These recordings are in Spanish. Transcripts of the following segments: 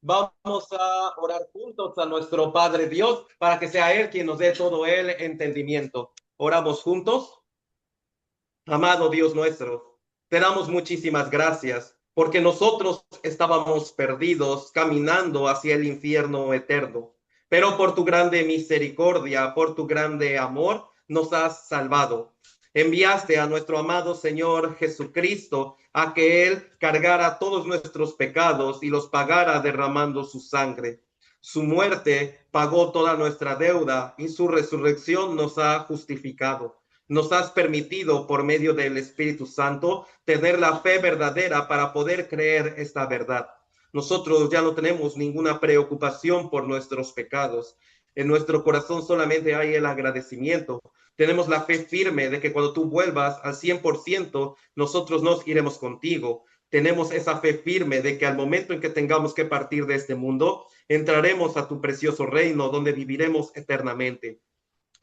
Vamos a orar juntos a nuestro Padre Dios para que sea Él quien nos dé todo el entendimiento. Oramos juntos. Amado Dios nuestro, te damos muchísimas gracias porque nosotros estábamos perdidos caminando hacia el infierno eterno, pero por tu grande misericordia, por tu grande amor, nos has salvado. Enviaste a nuestro amado Señor Jesucristo a que Él cargara todos nuestros pecados y los pagara derramando su sangre. Su muerte pagó toda nuestra deuda y su resurrección nos ha justificado. Nos has permitido por medio del Espíritu Santo tener la fe verdadera para poder creer esta verdad. Nosotros ya no tenemos ninguna preocupación por nuestros pecados. En nuestro corazón solamente hay el agradecimiento. Tenemos la fe firme de que cuando tú vuelvas al 100%, nosotros nos iremos contigo. Tenemos esa fe firme de que al momento en que tengamos que partir de este mundo, entraremos a tu precioso reino donde viviremos eternamente.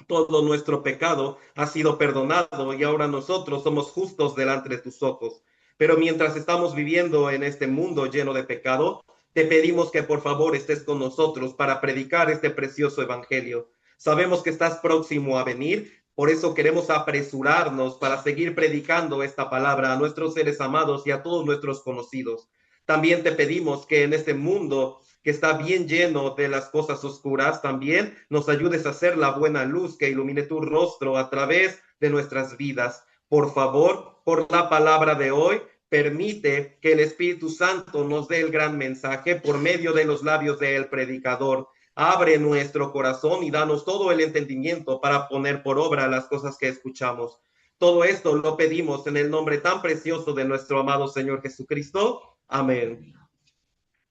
Todo nuestro pecado ha sido perdonado y ahora nosotros somos justos delante de tus ojos. Pero mientras estamos viviendo en este mundo lleno de pecado, te pedimos que por favor estés con nosotros para predicar este precioso evangelio. Sabemos que estás próximo a venir, por eso queremos apresurarnos para seguir predicando esta palabra a nuestros seres amados y a todos nuestros conocidos. También te pedimos que en este mundo que está bien lleno de las cosas oscuras, también nos ayudes a hacer la buena luz que ilumine tu rostro a través de nuestras vidas. Por favor, por la palabra de hoy, permite que el Espíritu Santo nos dé el gran mensaje por medio de los labios del predicador. Abre nuestro corazón y danos todo el entendimiento para poner por obra las cosas que escuchamos. Todo esto lo pedimos en el nombre tan precioso de nuestro amado Señor Jesucristo. Amén.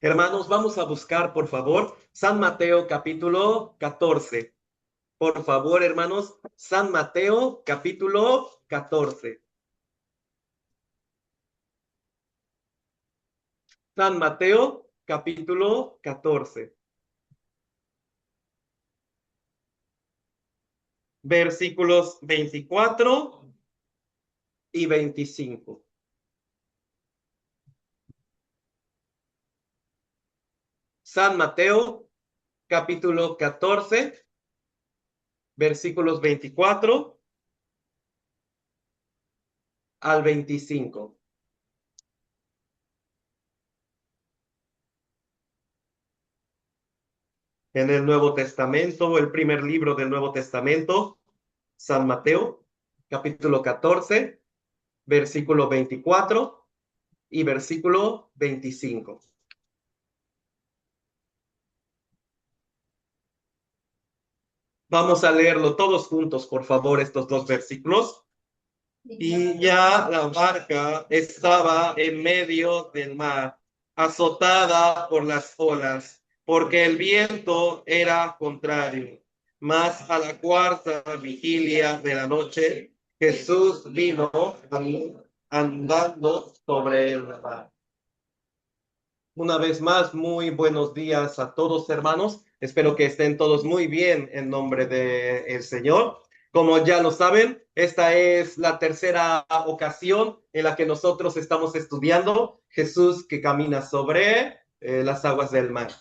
Hermanos, vamos a buscar, por favor, San Mateo capítulo 14. Por favor, hermanos, San Mateo capítulo 14. San Mateo capítulo 14. Versículos 24 y 25. San Mateo capítulo 14, versículos 24 al 25. En el Nuevo Testamento, el primer libro del Nuevo Testamento, San Mateo, capítulo 14, versículo 24 y versículo 25. Vamos a leerlo todos juntos, por favor, estos dos versículos. Y ya la barca estaba en medio del mar, azotada por las olas, porque el viento era contrario. Mas a la cuarta vigilia de la noche, Jesús vino andando sobre el mar. Una vez más, muy buenos días a todos, hermanos. Espero que estén todos muy bien en nombre del Señor. Como ya lo saben, esta es la tercera ocasión en la que nosotros estamos estudiando Jesús que camina sobre las aguas del mar.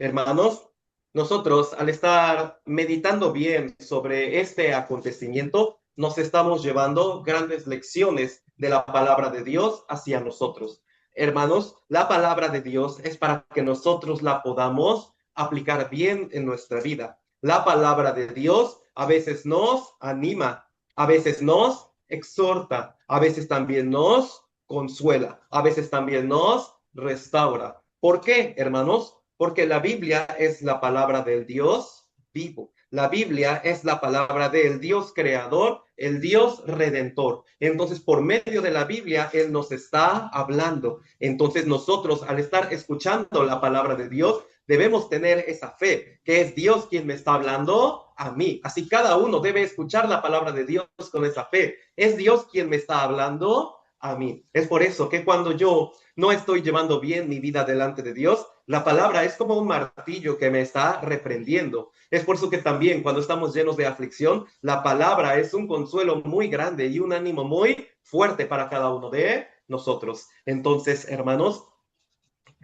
Hermanos, nosotros al estar meditando bien sobre este acontecimiento, nos estamos llevando grandes lecciones de la palabra de Dios hacia nosotros. Hermanos, la palabra de Dios es para que nosotros la podamos aplicar bien en nuestra vida. La palabra de Dios a veces nos anima, a veces nos exhorta, a veces también nos consuela, a veces también nos restaura. ¿Por qué, hermanos? Porque la Biblia es la palabra del Dios vivo. La Biblia es la palabra del Dios creador, el Dios redentor. Entonces, por medio de la Biblia, Él nos está hablando. Entonces, nosotros, al estar escuchando la palabra de Dios, debemos tener esa fe, que es Dios quien me está hablando a mí. Así cada uno debe escuchar la palabra de Dios con esa fe. Es Dios quien me está hablando a mí. Es por eso que cuando yo no estoy llevando bien mi vida delante de Dios, la palabra es como un martillo que me está reprendiendo. Es por eso que también cuando estamos llenos de aflicción, la palabra es un consuelo muy grande y un ánimo muy fuerte para cada uno de nosotros. Entonces, hermanos,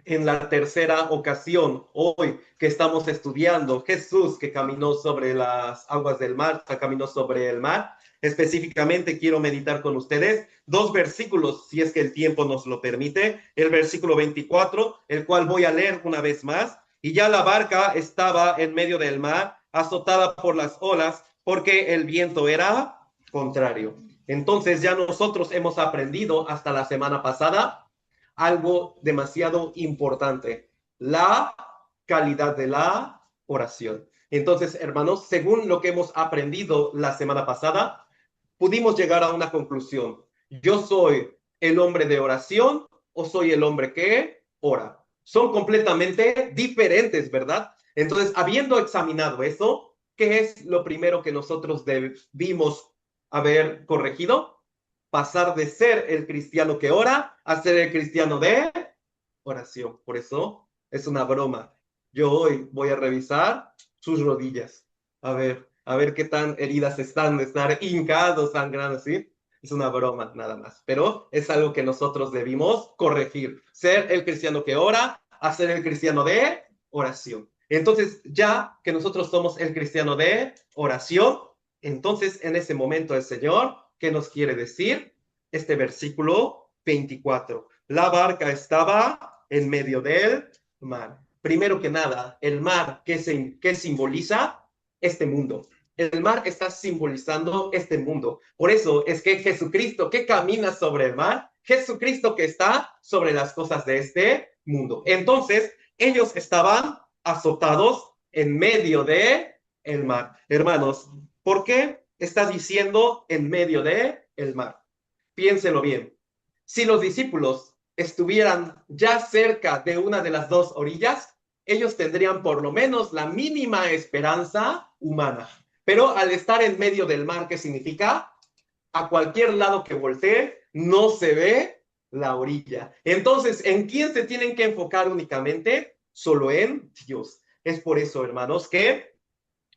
en la tercera ocasión, hoy que estamos estudiando Jesús que caminó sobre las aguas del mar, caminó sobre el mar. Específicamente quiero meditar con ustedes dos versículos, si es que el tiempo nos lo permite. El versículo 24, el cual voy a leer una vez más. Y ya la barca estaba en medio del mar, azotada por las olas, porque el viento era contrario. Entonces ya nosotros hemos aprendido hasta la semana pasada algo demasiado importante, la calidad de la oración. Entonces, hermanos, según lo que hemos aprendido la semana pasada, pudimos llegar a una conclusión. ¿Yo soy el hombre de oración o soy el hombre que ora? Son completamente diferentes, ¿verdad? Entonces, habiendo examinado eso, ¿qué es lo primero que nosotros debimos haber corregido? Pasar de ser el cristiano que ora a ser el cristiano de oración. Por eso es una broma. Yo hoy voy a revisar sus rodillas. A ver qué tan heridas están de estar hincados, sangrando, ¿sí? Es una broma, nada más. Pero es algo que nosotros debimos corregir. Ser el cristiano que ora a ser el cristiano de oración. Entonces, ya que nosotros somos el cristiano de oración, entonces en ese momento el Señor, ¿qué nos quiere decir? Este versículo 24. La barca estaba en medio del mar. Primero que nada, el mar, ¿qué simboliza? Este mundo. El mar está simbolizando este mundo. Por eso es que Jesucristo que camina sobre el mar, Jesucristo que está sobre las cosas de este mundo. Entonces, ellos estaban azotados en medio de el mar. Hermanos, ¿por qué está diciendo en medio de el mar? Piénselo bien. Si los discípulos estuvieran ya cerca de una de las dos orillas, ellos tendrían por lo menos la mínima esperanza humana. Pero al estar en medio del mar, ¿qué significa? A cualquier lado que voltee, no se ve la orilla. Entonces, ¿en quién se tienen que enfocar únicamente? Solo en Dios. Es por eso, hermanos, que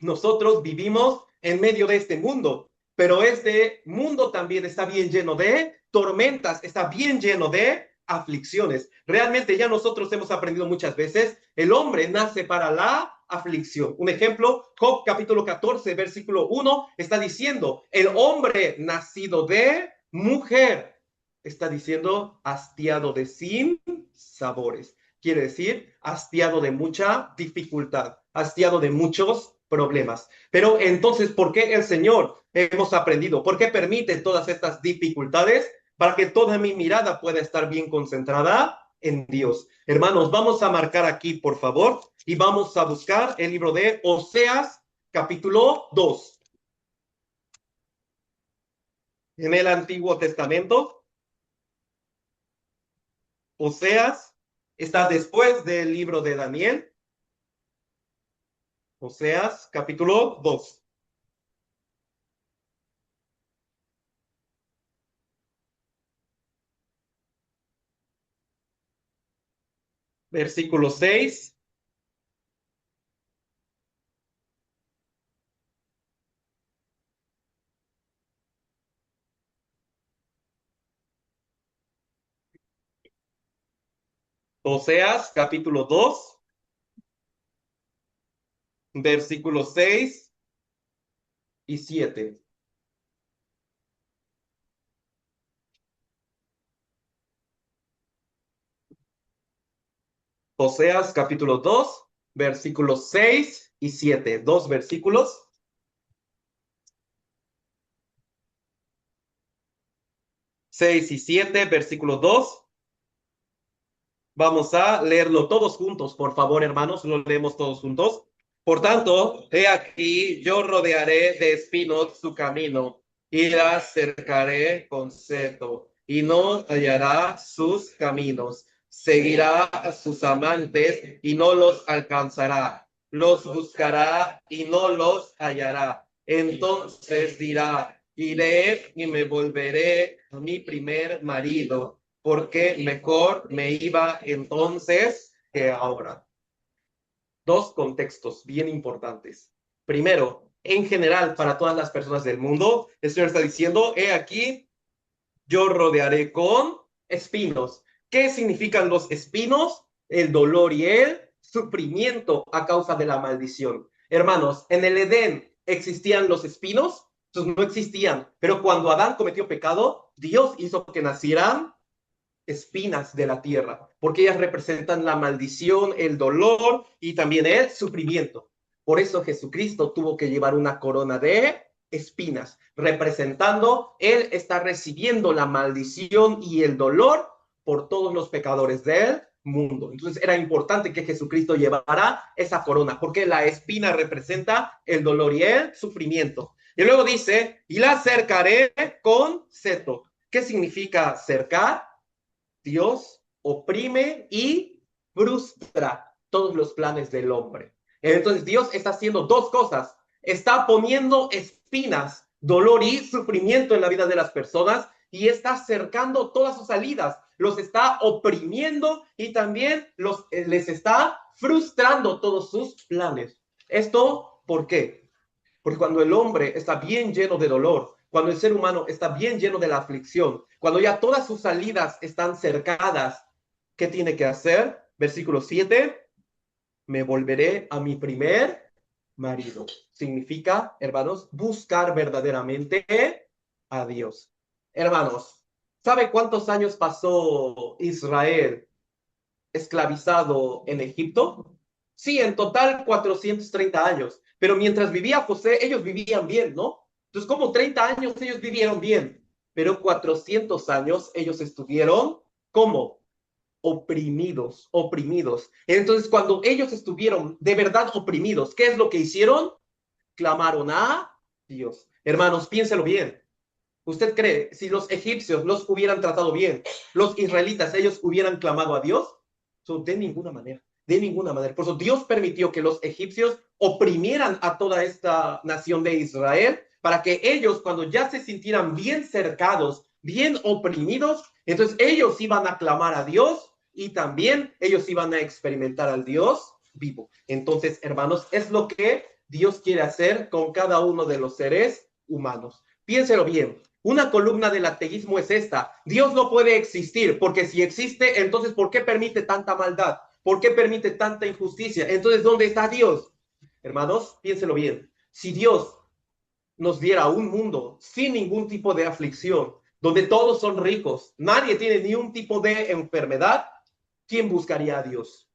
nosotros vivimos en medio de este mundo, pero este mundo también está bien lleno de tormentas, está bien lleno de aflicciones. Realmente ya nosotros hemos aprendido muchas veces, el hombre nace para la aflicción. Un ejemplo, Job capítulo 14, versículo 1, está diciendo, el hombre nacido de mujer, está diciendo hastiado de sin sabores. Quiere decir hastiado de mucha dificultad, hastiado de muchos problemas. Pero entonces, ¿por qué el Señor hemos aprendido? ¿Por qué permite todas estas dificultades? Para que toda mi mirada pueda estar bien concentrada en Dios. Hermanos, vamos a marcar aquí, por favor, y vamos a buscar el libro de Oseas, capítulo 2. En el Antiguo Testamento, Oseas está después del libro de Daniel. Oseas, capítulo 2. Versículo 6. Oseas, capítulo 2, versículos 6 y 7. Oseas, capítulo 2, versículos 6 y 7. Dos versículos. 6 y 7, versículo 2. Vamos a leerlo todos juntos, por favor, hermanos, lo leemos todos juntos. Por tanto, he aquí, yo rodearé de espinos su camino y la cercaré con cetro, y no hallará sus caminos. Seguirá a sus amantes y no los alcanzará. Los buscará y no los hallará. Entonces dirá, iré y me volveré a mi primer marido, porque mejor me iba entonces que ahora. Dos contextos bien importantes. Primero, en general, para todas las personas del mundo, el Señor está diciendo, he aquí, yo rodearé con espinos. ¿Qué significan los espinos? el dolor y el sufrimiento a causa de la maldición. Hermanos, en el Edén existían los espinos, entonces no existían, pero cuando Adán cometió pecado, Dios hizo que nacieran espinas de la tierra, porque ellas representan la maldición, el dolor y también el sufrimiento. Por eso Jesucristo tuvo que llevar una corona de espinas, representando, Él está recibiendo la maldición y el dolor por todos los pecadores del mundo. Entonces era importante que Jesucristo llevara esa corona, porque la espina representa el dolor y el sufrimiento. Y luego dice, y la cercaré con cetro. ¿Qué significa cercar? Dios oprime y frustra todos los planes del hombre. Entonces Dios está haciendo dos cosas. Está poniendo espinas, dolor y sufrimiento en la vida de las personas y está cercando todas sus salidas. Los está oprimiendo y también les está frustrando todos sus planes. ¿Esto por qué? Porque cuando el hombre está bien lleno de dolor, cuando el ser humano está bien lleno de la aflicción, cuando ya todas sus salidas están cercadas, ¿qué tiene que hacer? Versículo 7, me volveré a mi primer marido. Significa, hermanos, buscar verdaderamente a Dios. Hermanos, ¿sabe cuántos años pasó Israel esclavizado en Egipto? Sí, en total 430 años. Pero mientras vivía José, ellos vivían bien, ¿no? Entonces, como 30 años ellos vivieron bien, pero 400 años ellos estuvieron, ¿cómo? Oprimidos, oprimidos. Entonces, cuando ellos estuvieron de verdad oprimidos, ¿qué es lo que hicieron? Clamaron a Dios. Hermanos, piénselo bien. ¿Usted cree, si los egipcios los hubieran tratado bien, los israelitas, ellos hubieran clamado a Dios? De ninguna manera, de ninguna manera. Por eso Dios permitió que los egipcios oprimieran a toda esta nación de Israel para que ellos, cuando ya se sintieran bien cercados, bien oprimidos, entonces ellos iban a clamar a Dios y también ellos iban a experimentar al Dios vivo. Entonces, hermanos, es lo que Dios quiere hacer con cada uno de los seres humanos. Piénselo bien. Una columna del ateísmo es esta. Dios no puede existir, porque si existe, entonces ¿por qué permite tanta maldad? ¿Por qué permite tanta injusticia? Entonces, ¿dónde está Dios? Hermanos, piénselo bien. Si Dios nos diera un mundo sin ningún tipo de aflicción, donde todos son ricos, nadie tiene ni un tipo de enfermedad, ¿quién buscaría a Dios?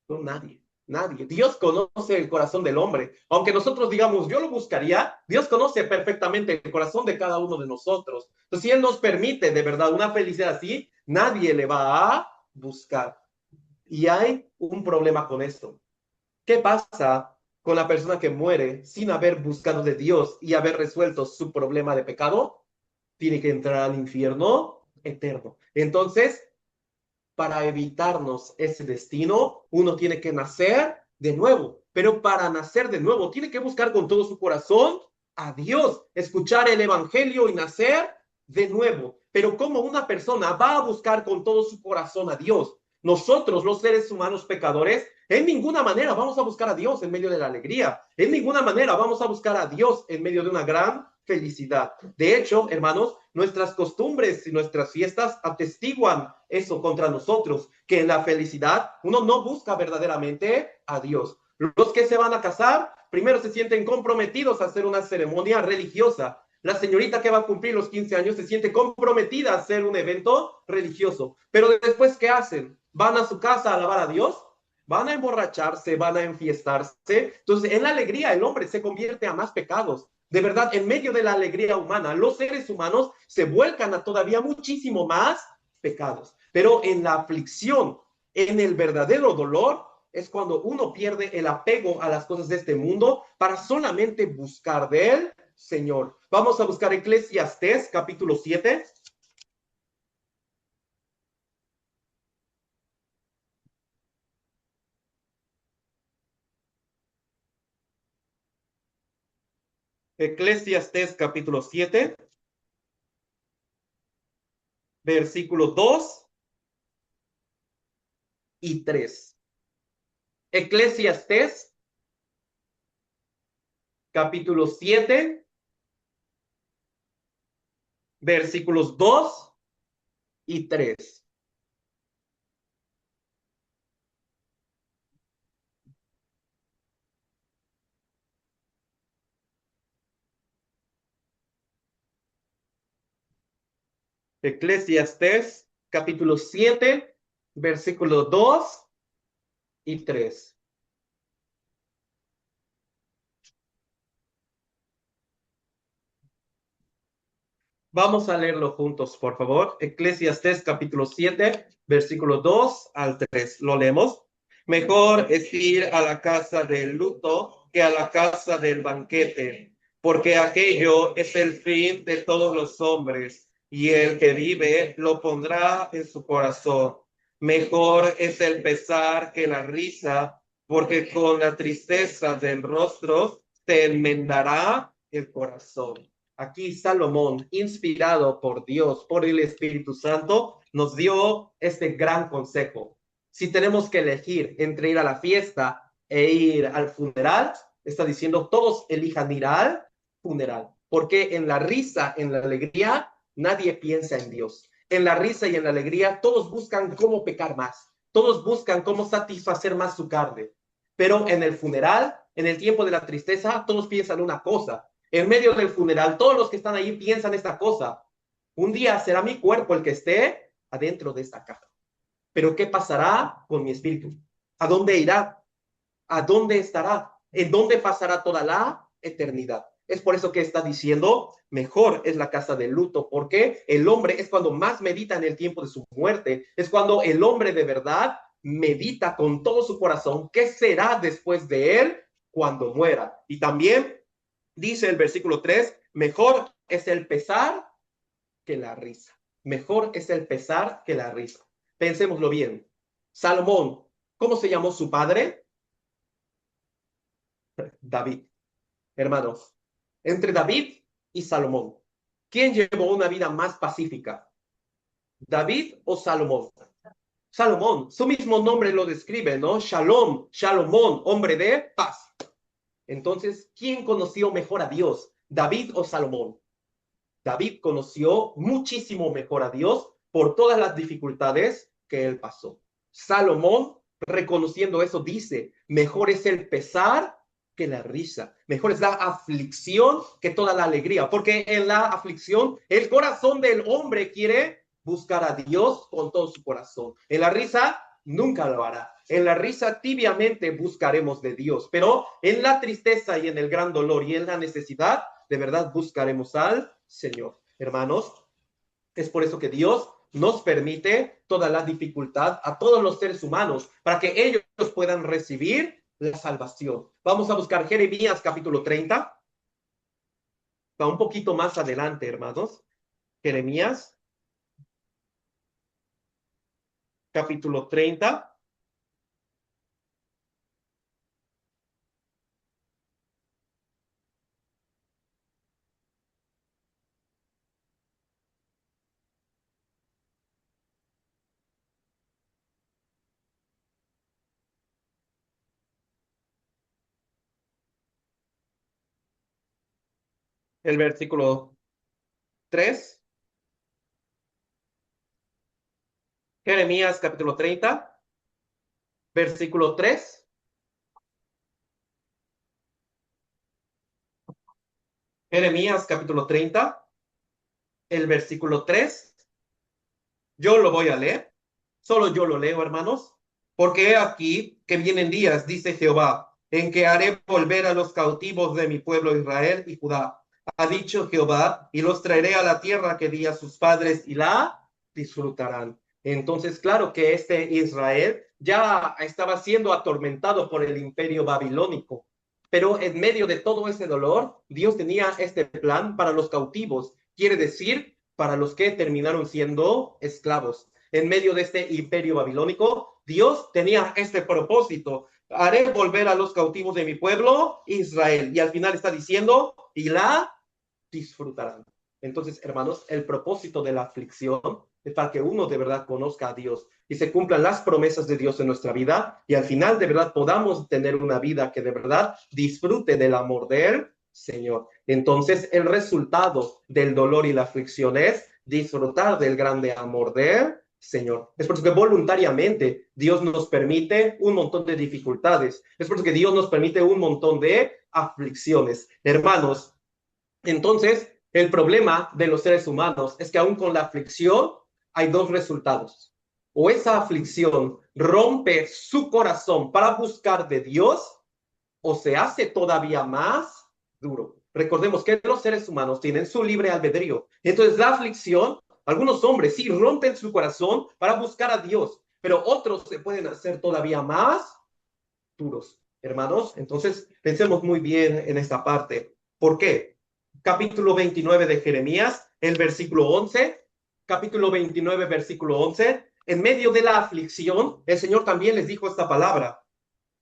No, nadie. Nadie. Dios conoce el corazón del hombre. Aunque nosotros digamos, yo lo buscaría, Dios conoce perfectamente el corazón de cada uno de nosotros. Entonces, si Él nos permite de verdad una felicidad así, nadie le va a buscar. Y hay un problema con esto. ¿Qué pasa con la persona que muere sin haber buscado de Dios y haber resuelto su problema de pecado? Tiene que entrar al infierno eterno. Entonces, para evitarnos ese destino, uno tiene que nacer de nuevo. Pero para nacer de nuevo, tiene que buscar con todo su corazón a Dios, escuchar el Evangelio y nacer de nuevo. Pero ¿cómo una persona va a buscar con todo su corazón a Dios? Nosotros, los seres humanos pecadores, en ninguna manera vamos a buscar a Dios en medio de la alegría. En ninguna manera vamos a buscar a Dios en medio de una gran felicidad. De hecho, hermanos, nuestras costumbres y nuestras fiestas atestiguan eso contra nosotros, que en la felicidad uno no busca verdaderamente a Dios. Los que se van a casar, primero se sienten comprometidos a hacer una ceremonia religiosa. La señorita que va a cumplir los 15 años se siente comprometida a hacer un evento religioso. Pero después, ¿qué hacen? ¿Van a su casa a alabar a Dios? Van a emborracharse, van a enfiestarse. Entonces, en la alegría el hombre se convierte a más pecados. De verdad, en medio de la alegría humana, los seres humanos se vuelcan a todavía muchísimo más pecados. Pero en la aflicción, en el verdadero dolor, es cuando uno pierde el apego a las cosas de este mundo para solamente buscar del Señor. Vamos a buscar Eclesiastés, capítulo 7. Eclesiastés, capítulo 7, versículos 2 y 3. Eclesiastés, capítulo 7, versículos 2 y 3. Eclesiastés, capítulo 7, versículos 2 y 3. Vamos a leerlo juntos, por favor. Eclesiastés, capítulo 7, versículo 2 al 3. Lo leemos. Mejor es ir a la casa del luto que a la casa del banquete, porque aquello es el fin de todos los hombres, y el que vive lo pondrá en su corazón. Mejor es el pesar que la risa, porque con la tristeza del rostro se enmendará el corazón. Aquí Salomón, inspirado por Dios, por el Espíritu Santo, nos dio este gran consejo. Si tenemos que elegir entre ir a la fiesta e ir al funeral, está diciendo todos elijan ir al funeral, porque en la risa, en la alegría, nadie piensa en Dios. En la risa y en la alegría, todos buscan cómo pecar más, todos buscan cómo satisfacer más su carne. Pero en el funeral, en el tiempo de la tristeza, todos piensan una cosa. En medio del funeral, todos los que están ahí piensan esta cosa. Un día será mi cuerpo el que esté adentro de esta caja. Pero ¿qué pasará con mi espíritu? ¿A dónde irá? ¿A dónde estará? ¿En dónde pasará toda la eternidad? Es por eso que está diciendo, mejor es la casa del luto, porque el hombre es cuando más medita en el tiempo de su muerte, es cuando el hombre de verdad medita con todo su corazón qué será después de él cuando muera. Y también dice el versículo 3, mejor es el pesar que la risa. Mejor es el pesar que la risa. Pensémoslo bien. Salomón, ¿cómo se llamó su padre? David. Hermanos, entre David y Salomón, ¿quién llevó una vida más pacífica? ¿David o Salomón? Salomón, su mismo nombre lo describe, ¿no? Shalom, Shalomón, hombre de paz. Entonces, ¿quién conoció mejor a Dios? ¿David o Salomón? David conoció muchísimo mejor a Dios por todas las dificultades que él pasó. Salomón, reconociendo eso, dice, mejor es el pesar que la risa, mejor es la aflicción que toda la alegría, porque en la aflicción el corazón del hombre quiere buscar a Dios con todo su corazón. En la risa nunca lo hará. En la risa tibiamente buscaremos de Dios, pero en la tristeza y en el gran dolor y en la necesidad, de verdad buscaremos al Señor. Hermanos, es por eso que Dios nos permite toda la dificultad a todos los seres humanos para que ellos puedan recibir la salvación. Vamos a buscar Jeremías capítulo 30. Va un poquito más adelante, hermanos. Jeremías capítulo 30. El versículo 3. Jeremías capítulo 30, versículo 3. Jeremías capítulo 30, el versículo 3. Yo lo voy a leer. Solo yo lo leo, hermanos. Porque he aquí que vienen días, dice Jehová, en que haré volver a los cautivos de mi pueblo Israel y Judá. Ha dicho Jehová, y los traeré a la tierra que di a sus padres y la disfrutarán. Entonces, claro que este Israel ya estaba siendo atormentado por el imperio babilónico. Pero en medio de todo ese dolor, Dios tenía este plan para los cautivos. Quiere decir, para los que terminaron siendo esclavos. En medio de este imperio babilónico, Dios tenía este propósito. Haré volver a los cautivos de mi pueblo, Israel. Y al final está diciendo, y la disfrutarán. Entonces, hermanos, el propósito de la aflicción es para que uno de verdad conozca a Dios y se cumplan las promesas de Dios en nuestra vida y al final de verdad podamos tener una vida que de verdad disfrute del amor del Señor. Entonces, el resultado del dolor y la aflicción es disfrutar del grande amor del Señor. Es por eso que voluntariamente Dios nos permite un montón de dificultades. Es por eso que Dios nos permite un montón de aflicciones. Hermanos, entonces, El problema de los seres humanos es que aún con la aflicción hay dos resultados. O esa aflicción rompe su corazón para buscar de Dios, o se hace todavía más duro. Recordemos que los seres humanos tienen su libre albedrío. Entonces la aflicción, algunos hombres sí rompen su corazón para buscar a Dios, pero otros se pueden hacer todavía más duros, hermanos. Entonces pensemos muy bien en esta parte. ¿Por qué? Capítulo 29 de Jeremías, el versículo 11, capítulo 29, versículo 11, en medio de la aflicción, el Señor también les dijo esta palabra.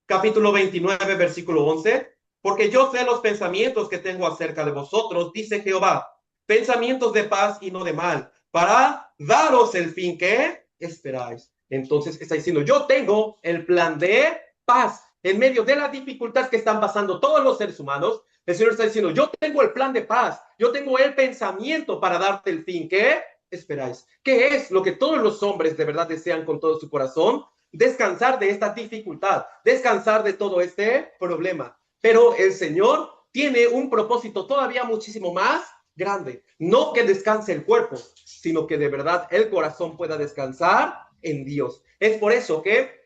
Capítulo 29, versículo 11, porque yo sé los pensamientos que tengo acerca de vosotros, dice Jehová, pensamientos de paz y no de mal, para daros el fin que esperáis. Entonces está diciendo, yo tengo el plan de paz en medio de la dificultad que están pasando todos los seres humanos. El Señor está diciendo, yo tengo el plan de paz, yo tengo el pensamiento para darte el fin que esperáis. ¿Qué es lo que todos los hombres de verdad desean con todo su corazón? Descansar de esta dificultad, descansar de todo este problema. Pero el Señor tiene un propósito todavía muchísimo más grande. No que descanse el cuerpo, sino que de verdad el corazón pueda descansar en Dios. Es por eso que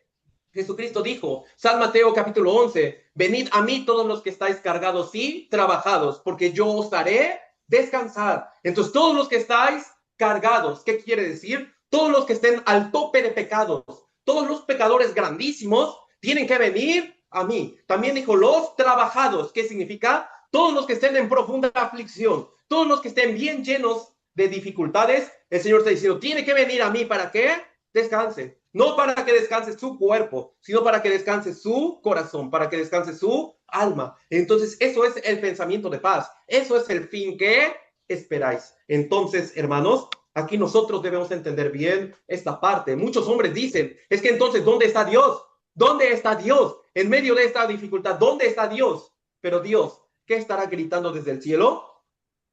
Jesucristo dijo, San Mateo capítulo 11, venid a mí todos los que estáis cargados y trabajados, porque yo os haré descansar. Entonces, todos los que estáis cargados, ¿qué quiere decir? Todos los que estén al tope de pecados, todos los pecadores grandísimos tienen que venir a mí. También dijo los trabajados. ¿Qué significa? Todos los que estén en profunda aflicción, todos los que estén bien llenos de dificultades, el Señor está diciendo, tiene que venir a mí para que descanse. No para que descanse su cuerpo, sino para que descanse su corazón, para que descanse su alma. Entonces, eso es el pensamiento de paz. Eso es el fin que esperáis. Entonces, hermanos, aquí nosotros debemos entender bien esta parte. Muchos hombres dicen, es que entonces, ¿dónde está Dios? ¿Dónde está Dios? En medio de esta dificultad, ¿dónde está Dios? Pero Dios, ¿qué estará gritando desde el cielo?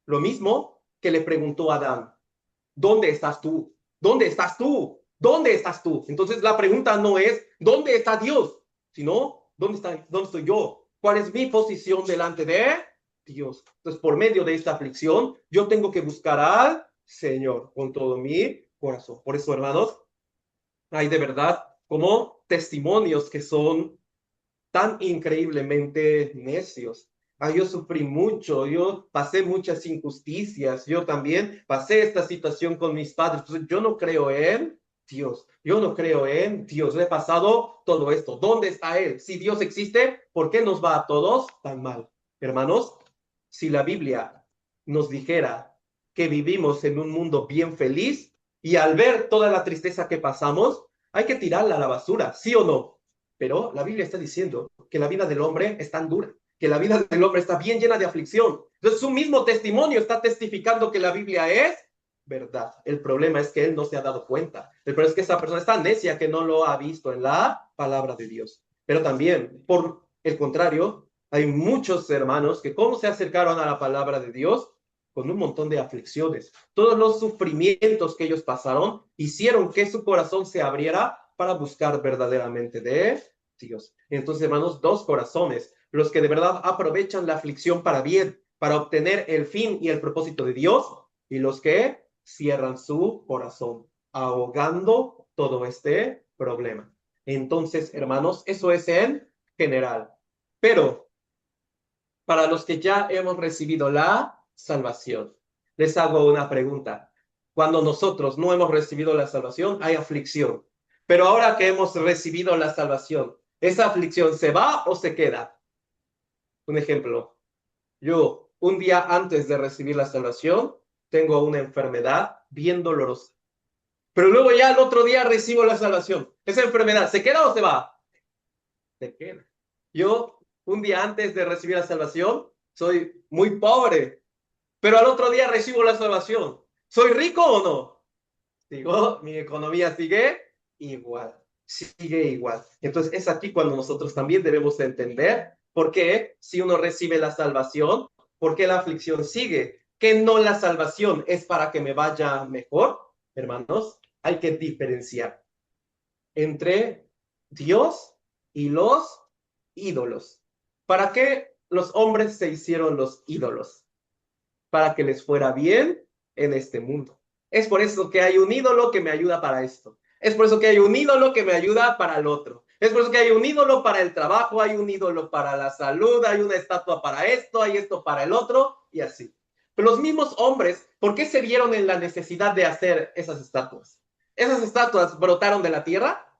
Lo mismo que le preguntó a Adán. ¿Dónde estás tú? ¿Dónde estás tú? ¿Dónde estás tú? Entonces la pregunta no es, ¿dónde está Dios? Sino, ¿dónde estoy yo? ¿Cuál es mi posición delante de Dios? Entonces, por medio de esta aflicción, yo tengo que buscar al Señor con todo mi corazón. Por eso, hermanos, hay de verdad como testimonios que son tan increíblemente necios. Yo sufrí mucho, yo pasé muchas injusticias, yo también pasé esta situación con mis padres. Entonces, yo no creo en Dios, yo no creo en Dios. Le he pasado todo esto. ¿Dónde está Él? Si Dios existe, ¿por qué nos va a todos tan mal? Hermanos, si la Biblia nos dijera que vivimos en un mundo bien feliz y al ver toda la tristeza que pasamos, hay que tirarla a la basura, ¿sí o no? Pero la Biblia está diciendo que la vida del hombre es tan dura, que la vida del hombre está bien llena de aflicción. Entonces su mismo testimonio está testificando que la Biblia es verdad. El problema es que él no se ha dado cuenta. El problema es que esa persona está necia que no lo ha visto en la palabra de Dios. Pero también, por el contrario, hay muchos hermanos que cómo se acercaron a la palabra de Dios con un montón de aflicciones. Todos los sufrimientos que ellos pasaron hicieron que su corazón se abriera para buscar verdaderamente de Dios. Entonces, hermanos, dos corazones, los que de verdad aprovechan la aflicción para bien, para obtener el fin y el propósito de Dios, y los que cierran su corazón, ahogando todo este problema. Entonces, hermanos, eso es en general. Pero para los que ya hemos recibido la salvación, les hago una pregunta. Cuando nosotros no hemos recibido la salvación, hay aflicción. Pero ahora que hemos recibido la salvación, ¿esa aflicción se va o se queda? Un ejemplo. Yo, un día antes de recibir la salvación, tengo una enfermedad bien dolorosa. Pero luego ya el otro día recibo la salvación. ¿Esa enfermedad se queda o se va? Se queda. Yo, un día antes de recibir la salvación, soy muy pobre. Pero al otro día recibo la salvación. ¿Soy rico o no? Digo, mi economía sigue igual, sigue igual. Entonces es aquí cuando nosotros también debemos entender por qué si uno recibe la salvación, por qué la aflicción sigue, que no la salvación es para que me vaya mejor. Hermanos, hay que diferenciar entre Dios y los ídolos. ¿Para qué los hombres se hicieron los ídolos? para que les fuera bien en este mundo. Es por eso que hay un ídolo que me ayuda para esto. Es por eso que hay un ídolo que me ayuda para el otro. Es por eso que hay un ídolo para el trabajo, hay un ídolo para la salud, hay una estatua para esto, hay esto para el otro, y así. Pero los mismos hombres, ¿por qué se vieron en la necesidad de hacer esas estatuas? ¿Esas estatuas brotaron de la tierra?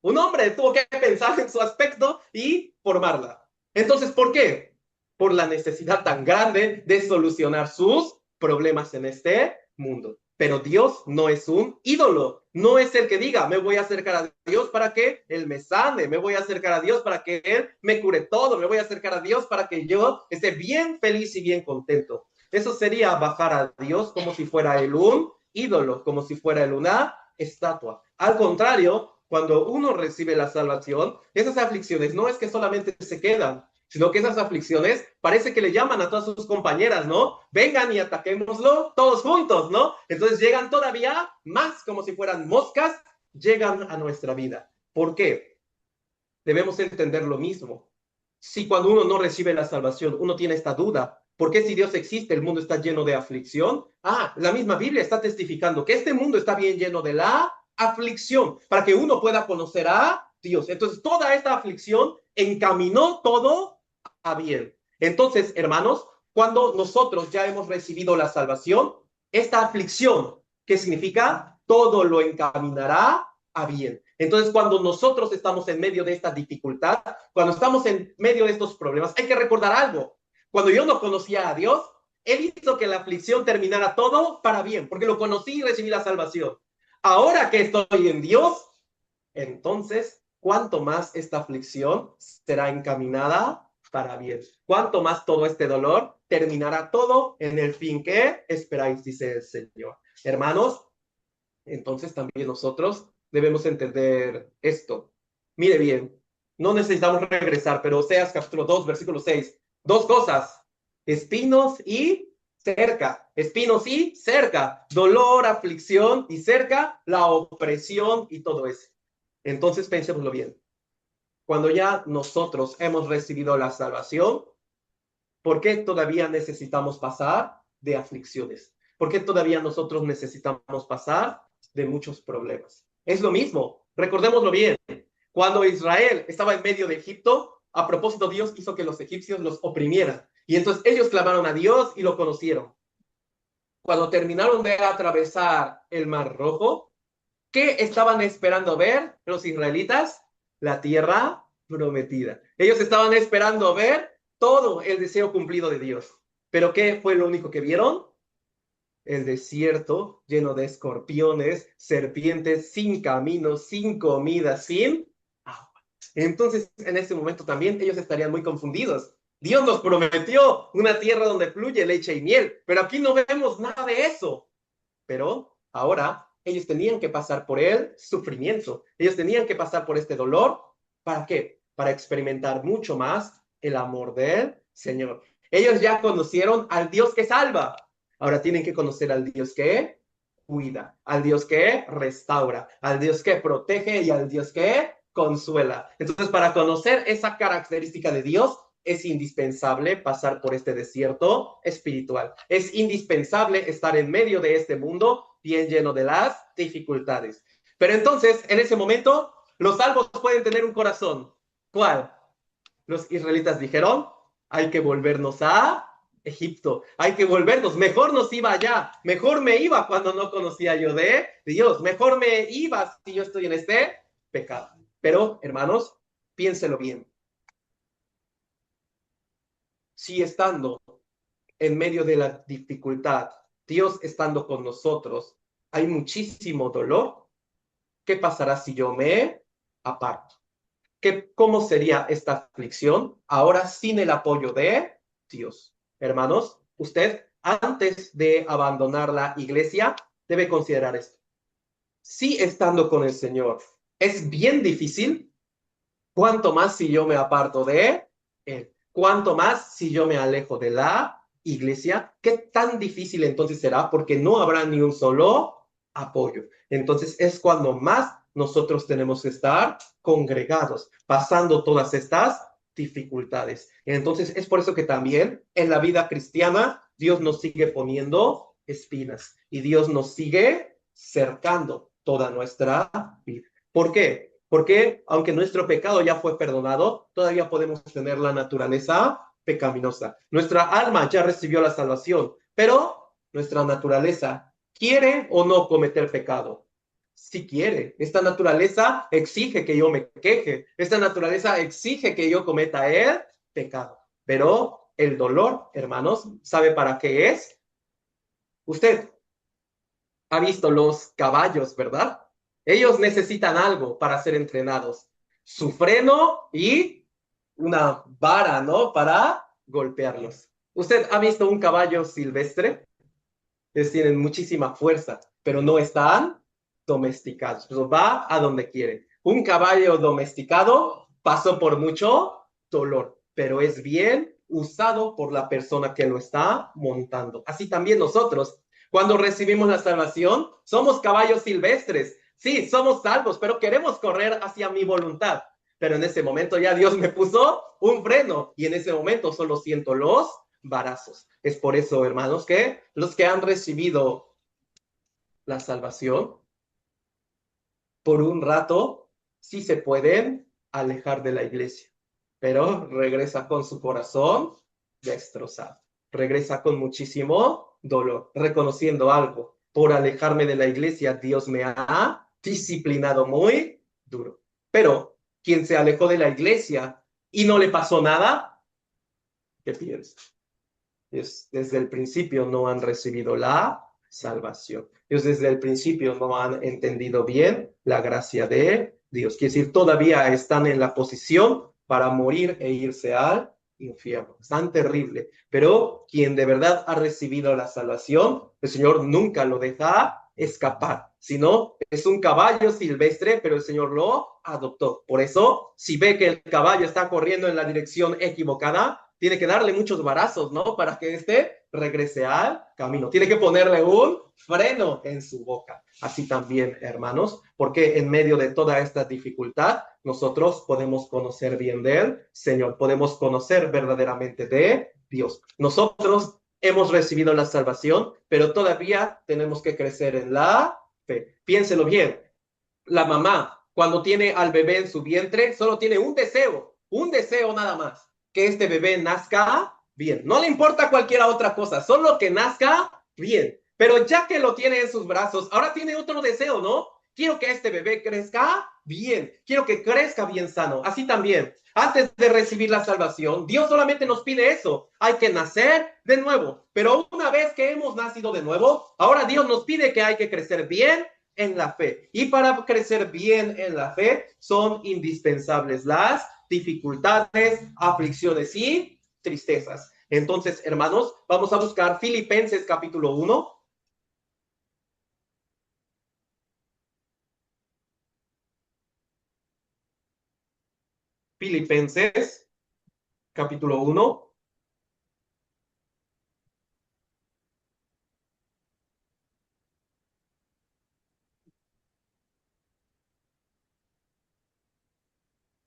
Un hombre tuvo que pensar en su aspecto y formarla. Entonces, ¿por qué? Por la necesidad tan grande de solucionar sus problemas en este mundo. Pero Dios no es un ídolo, no es el que diga, me voy a acercar a Dios para que Él me sane, me voy a acercar a Dios para que Él me cure todo, me voy a acercar a Dios para que yo esté bien feliz y bien contento. Eso sería bajar a Dios como si fuera Él un ídolo, como si fuera Él una estatua. Al contrario, cuando uno recibe la salvación, esas aflicciones no es que solamente se quedan, sino que esas aflicciones parece que le llaman a todas sus compañeras, ¿no? Vengan y ataquémoslo todos juntos, ¿no? Entonces llegan todavía más como si fueran moscas, llegan a nuestra vida. ¿Por qué? Debemos entender lo mismo. Si cuando uno no recibe la salvación, uno tiene esta duda, ¿por qué si Dios existe, el mundo está lleno de aflicción? La misma Biblia está testificando que este mundo está bien lleno de la aflicción, para que uno pueda conocer a Dios. Entonces, toda esta aflicción encaminó todo a bien. Entonces, hermanos, cuando nosotros ya hemos recibido la salvación, esta aflicción, ¿qué significa? Todo lo encaminará a bien. Entonces, cuando nosotros estamos en medio de esta dificultad, cuando estamos en medio de estos problemas, hay que recordar algo. Cuando yo no conocía a Dios, Él hizo que la aflicción terminara todo para bien, porque lo conocí y recibí la salvación. Ahora que estoy en Dios, entonces, cuánto más esta aflicción será encaminada para bien. Cuánto más todo este dolor terminará todo en el fin que esperáis, dice el Señor. Hermanos, entonces también nosotros debemos entender esto. Mire bien, no necesitamos regresar, pero Oseas capítulo 2, versículo 6. Dos cosas, espinos y cerca, espinos y cerca, dolor, aflicción y cerca, la opresión y todo eso. Entonces pensémoslo bien. Cuando ya nosotros hemos recibido la salvación, ¿por qué todavía necesitamos pasar de aflicciones? ¿Por qué todavía nosotros necesitamos pasar de muchos problemas? Es lo mismo, recordémoslo bien. Cuando Israel estaba en medio de Egipto, a propósito, Dios hizo que los egipcios los oprimieran. Y entonces ellos clamaron a Dios y lo conocieron. Cuando terminaron de atravesar el Mar Rojo, ¿qué estaban esperando ver los israelitas? La tierra prometida. Ellos estaban esperando ver todo el deseo cumplido de Dios. ¿Pero qué fue lo único que vieron? El desierto lleno de escorpiones, serpientes, sin camino, sin comida, sin agua. Entonces, en ese momento también ellos estarían muy confundidos. Dios nos prometió una tierra donde fluye leche y miel, pero aquí no vemos nada de eso. Pero ahora ellos tenían que pasar por el sufrimiento. Ellos tenían que pasar por este dolor. ¿Para qué? Para experimentar mucho más el amor del Señor. Ellos ya conocieron al Dios que salva. Ahora tienen que conocer al Dios que cuida, al Dios que restaura, al Dios que protege y al Dios que consuela. Entonces, para conocer esa característica de Dios, es indispensable pasar por este desierto espiritual. Es indispensable estar en medio de este mundo bien lleno de las dificultades. Pero entonces, en ese momento, los salvos pueden tener un corazón. ¿Cuál? Los israelitas dijeron, hay que volvernos a Egipto, hay que volvernos, mejor nos iba allá, mejor me iba cuando no conocía yo de Dios, mejor me iba si yo estoy en este pecado. Pero, hermanos, piénselo bien. Si estando en medio de la dificultad, Dios estando con nosotros, hay muchísimo dolor, ¿qué pasará si yo me aparto? ¿Cómo sería esta aflicción ahora sin el apoyo de Dios? Hermanos, usted antes de abandonar la iglesia debe considerar esto. Si estando con el Señor es bien difícil, ¿cuánto más si yo me aparto de Él? ¿Cuánto más si yo me alejo de la iglesia? ¿Qué tan difícil entonces será? Porque no habrá ni un solo apoyo. Entonces es cuando más nosotros tenemos que estar congregados, pasando todas estas dificultades. Entonces es por eso que también en la vida cristiana Dios nos sigue poniendo espinas y Dios nos sigue cercando toda nuestra vida. ¿Por qué? Porque aunque nuestro pecado ya fue perdonado, todavía podemos tener la naturaleza pecaminosa. Nuestra alma ya recibió la salvación, pero nuestra naturaleza quiere o no cometer pecado. Si quiere, esta naturaleza exige que yo me queje, esta naturaleza exige que yo cometa el pecado. Pero el dolor, hermanos, ¿sabe para qué es? Usted ha visto los caballos, ¿verdad? Ellos necesitan algo para ser entrenados. Su freno y una vara, ¿no? Para golpearlos. ¿Usted ha visto un caballo silvestre? Ellos tienen muchísima fuerza, pero no están domesticados. Pues va a donde quiere. Un caballo domesticado pasó por mucho dolor, pero es bien usado por la persona que lo está montando. Así también nosotros, cuando recibimos la salvación, somos caballos silvestres. Sí, somos salvos, pero queremos correr hacia mi voluntad. Pero en ese momento ya Dios me puso un freno y en ese momento solo siento los varazos. Es por eso, hermanos, que los que han recibido la salvación, por un rato, sí se pueden alejar de la iglesia, pero regresa con su corazón destrozado, regresa con muchísimo dolor, reconociendo algo. Por alejarme de la iglesia, Dios me ha disciplinado muy duro. Pero quien se alejó de la iglesia y no le pasó nada, ¿qué piensa? Desde el principio no han recibido la salvación. Ellos desde el principio no han entendido bien la gracia de Dios. Quiere decir, todavía están en la posición para morir e irse al infierno. Es tan terrible. Pero quien de verdad ha recibido la salvación, el Señor nunca lo deja escapar, sino es un caballo silvestre, pero el Señor lo adoptó. Por eso, si ve que el caballo está corriendo en la dirección equivocada, tiene que darle muchos varazos, ¿no? Para que éste regrese al camino. Tiene que ponerle un freno en su boca. Así también, hermanos, porque en medio de toda esta dificultad, nosotros podemos conocer bien de él, Señor, podemos conocer verdaderamente de Dios. Nosotros hemos recibido la salvación, pero todavía tenemos que crecer en la fe. Piénselo bien. La mamá, cuando tiene al bebé en su vientre, solo tiene un deseo nada más, que este bebé nazca bien. No le importa cualquier otra cosa, solo que nazca bien. Pero ya que lo tiene en sus brazos, ahora tiene otro deseo, ¿no? Quiero que este bebé crezca bien, quiero que crezca bien sano. Así también, antes de recibir la salvación, Dios solamente nos pide eso, hay que nacer de nuevo. Pero una vez que hemos nacido de nuevo, ahora Dios nos pide que hay que crecer bien en la fe. Y para crecer bien en la fe son indispensables las dificultades, aflicciones y tristezas. Entonces, hermanos, vamos a buscar Filipenses capítulo 1. Filipenses capítulo 1,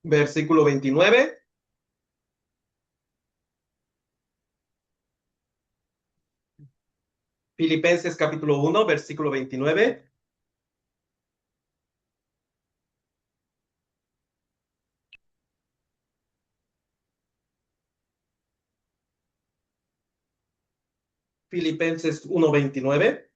versículo 29. Filipenses capítulo 1, versículo 29. Filipenses 1, 29.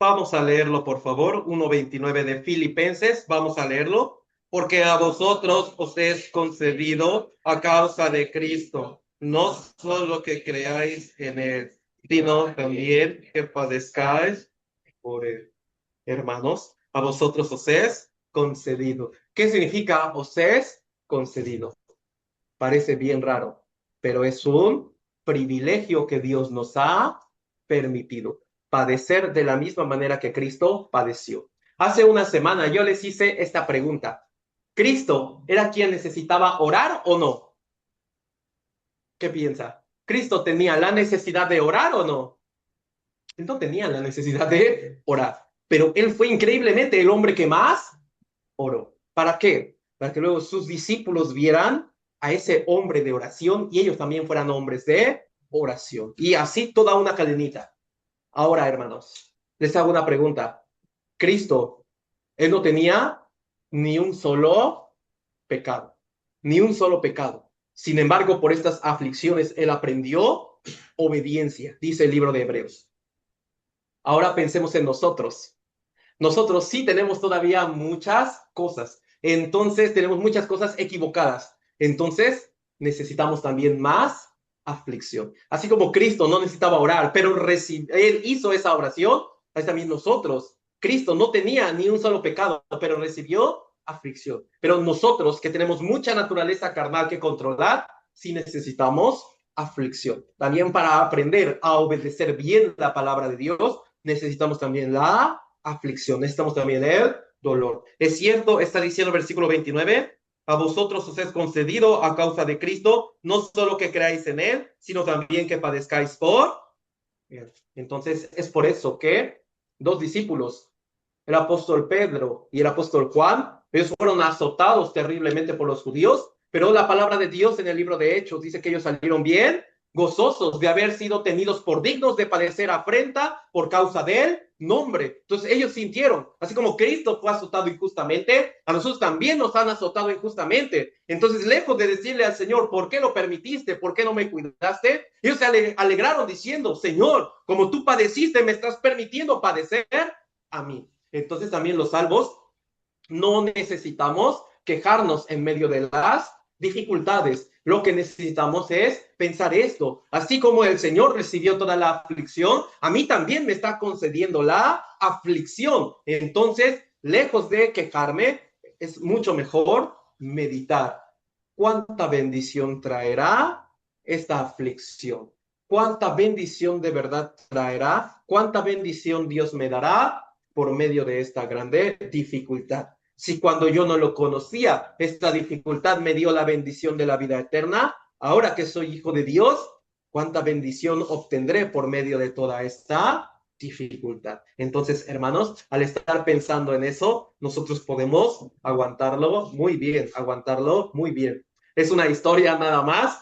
Vamos a leerlo, por favor. 1:29 de Filipenses. Vamos a leerlo. Porque a vosotros os es concedido a causa de Cristo, no solo que creáis en él, sino también que padezcáis por él. Hermanos, a vosotros os es concedido. ¿Qué significa os es concedido? Parece bien raro, pero es un privilegio que Dios nos ha permitido padecer de la misma manera que Cristo padeció. Hace una semana yo les hice esta pregunta. ¿Cristo era quien necesitaba orar o no? ¿Qué piensa? ¿Cristo tenía la necesidad de orar o no? Él no tenía la necesidad de orar. pero él fue increíblemente el hombre que más oró. ¿Para qué? Para que luego sus discípulos vieran a ese hombre de oración y ellos también fueran hombres de oración. Y así toda una cadenita. Ahora, hermanos, les hago una pregunta. Cristo, él no tenía ni un solo pecado, ni un solo pecado. Sin embargo, por estas aflicciones, él aprendió obediencia, dice el libro de Hebreos. Ahora pensemos en nosotros. Nosotros sí tenemos todavía muchas cosas. Entonces tenemos muchas cosas equivocadas. Entonces necesitamos también más aflicción. Así como Cristo no necesitaba orar, pero él hizo esa oración, así también nosotros. Cristo no tenía ni un solo pecado, pero recibió aflicción. Pero nosotros que tenemos mucha naturaleza carnal que controlar, sí necesitamos aflicción. También para aprender a obedecer bien la palabra de Dios, necesitamos también la aflicción, necesitamos también el dolor. Es cierto, está diciendo el versículo 29, a vosotros os es concedido a causa de Cristo, no solo que creáis en él, sino también que padezcáis por él. Entonces, es por eso que dos discípulos, el apóstol Pedro y el apóstol Juan, ellos fueron azotados terriblemente por los judíos, pero la palabra de Dios en el libro de Hechos dice que ellos salieron bien, gozosos de haber sido tenidos por dignos de padecer afrenta por causa del nombre. Entonces ellos sintieron, así como Cristo fue azotado injustamente, a nosotros también nos han azotado injustamente. Entonces, lejos de decirle al Señor, ¿por qué lo permitiste? ¿Por qué no me cuidaste? Ellos se alegraron diciendo, Señor, como tú padeciste, me estás permitiendo padecer a mí. Entonces también los salvos no necesitamos quejarnos en medio de las dificultades. Lo que necesitamos es pensar esto. Así como el Señor recibió toda la aflicción, a mí también me está concediendo la aflicción. Entonces, lejos de quejarme, es mucho mejor meditar. ¿Cuánta bendición traerá esta aflicción? ¿Cuánta bendición de verdad traerá? ¿Cuánta bendición Dios me dará por medio de esta grande dificultad? Si cuando yo no lo conocía, esta dificultad me dio la bendición de la vida eterna, ahora que soy hijo de Dios, ¿cuánta bendición obtendré por medio de toda esta dificultad? Entonces, hermanos, al estar pensando en eso, nosotros podemos aguantarlo muy bien, aguantarlo muy bien. Es una historia nada más.